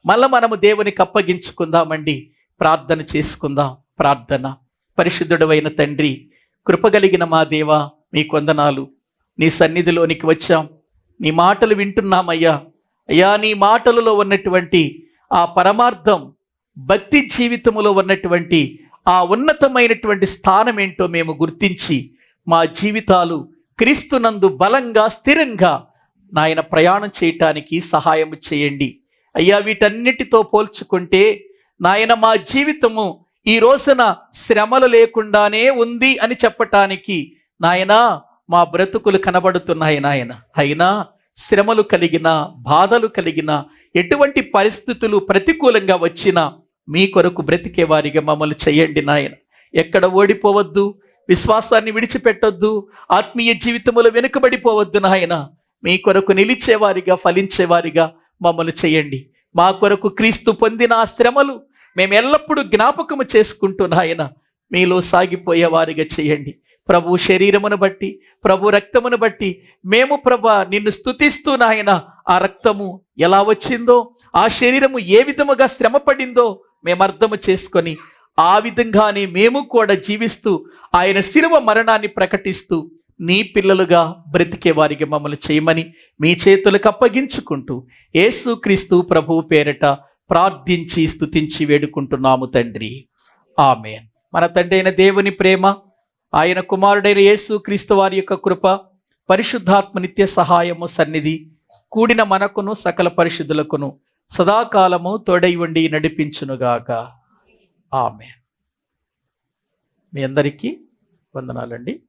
మళ్ళీ మనము దేవునికి అప్పగించుకుందామండి, ప్రార్థన చేసుకుందాం. ప్రార్థన. పరిశుద్ధుడవైన తండ్రి, కృపగలిగిన మా దేవా, మీ వందనాలు. నీ సన్నిధిలోనికి వచ్చాం, నీ మాటలు వింటున్నామయ్యా. అయ్యా, నీ మాటలలో ఉన్నటువంటి ఆ పరమార్థం భక్తి జీవితములో ఉన్నటువంటి ఆ ఉన్నతమైనటువంటి స్థానం ఏంటో మేము గుర్తించి మా జీవితాలు క్రీస్తునందు బలంగా స్థిరంగా నాయన ప్రయాణం చేయటానికి సహాయం చేయండి అయ్యా. వీటన్నిటితో పోల్చుకుంటే నాయన మా జీవితము ఈ రోజున శ్రమలు లేకుండానే ఉంది అని చెప్పటానికి నాయనా మా బ్రతుకులు కనబడుతున్నాయి నాయన. అయినా శ్రమలు కలిగిన, బాధలు కలిగిన, ఎటువంటి పరిస్థితులు ప్రతికూలంగా వచ్చినా మీ కొరకు బ్రతికే వారిగా మమ్మల్ని చేయండి నాయన. ఎక్కడ ఓడిపోవద్దు, విశ్వాసాన్ని విడిచిపెట్టొద్దు, ఆత్మీయ జీవితంలో వెనుకబడిపోవద్దు నాయన. మీ కొరకు నిలిచేవారిగా, ఫలించేవారిగా మమ్మల్ని చేయండి. మా కొరకు క్రీస్తు పొందిన ఆ శ్రమలు మేము ఎల్లప్పుడూ జ్ఞాపకము చేసుకుంటూ నాయన మీలో సాగిపోయే వారిగా చేయండి. ప్రభు శరీరమును బట్టి, ప్రభు రక్తమును బట్టి మేము ప్రభా నిన్ను స్తుతిస్తూ నాయన ఆ రక్తము ఎలా వచ్చిందో, ఆ శరీరము ఏ విధముగా శ్రమ పడిందో మేము అర్థము చేసుకొని ఆ విధంగానే మేము కూడా జీవిస్తూ ఆయన శిలువ మరణాన్ని ప్రకటిస్తూ నీ పిల్లలుగా బ్రతికే వారికి మమ్మల్ని చేయమని మీ చేతులకు అప్పగించుకుంటూ యేసుక్రీస్తు ప్రభువు పేరట ప్రార్థించి స్తుతించి వేడుకుంటున్నాము తండ్రి. ఆమేన్. మన తండ్రి అయిన దేవుని ప్రేమ, ఆయన కుమారుడైన యేసుక్రీస్తు వారి యొక్క కృప, పరిశుద్ధాత్మ నిత్య సహాయము సన్నిధి కూడిన మనకును సకల పరిశుద్ధులకును సదాకాలము తోడై ఉండి నడిపించునుగాక. ఆమేన్. మీ అందరికీ వందనాలండి.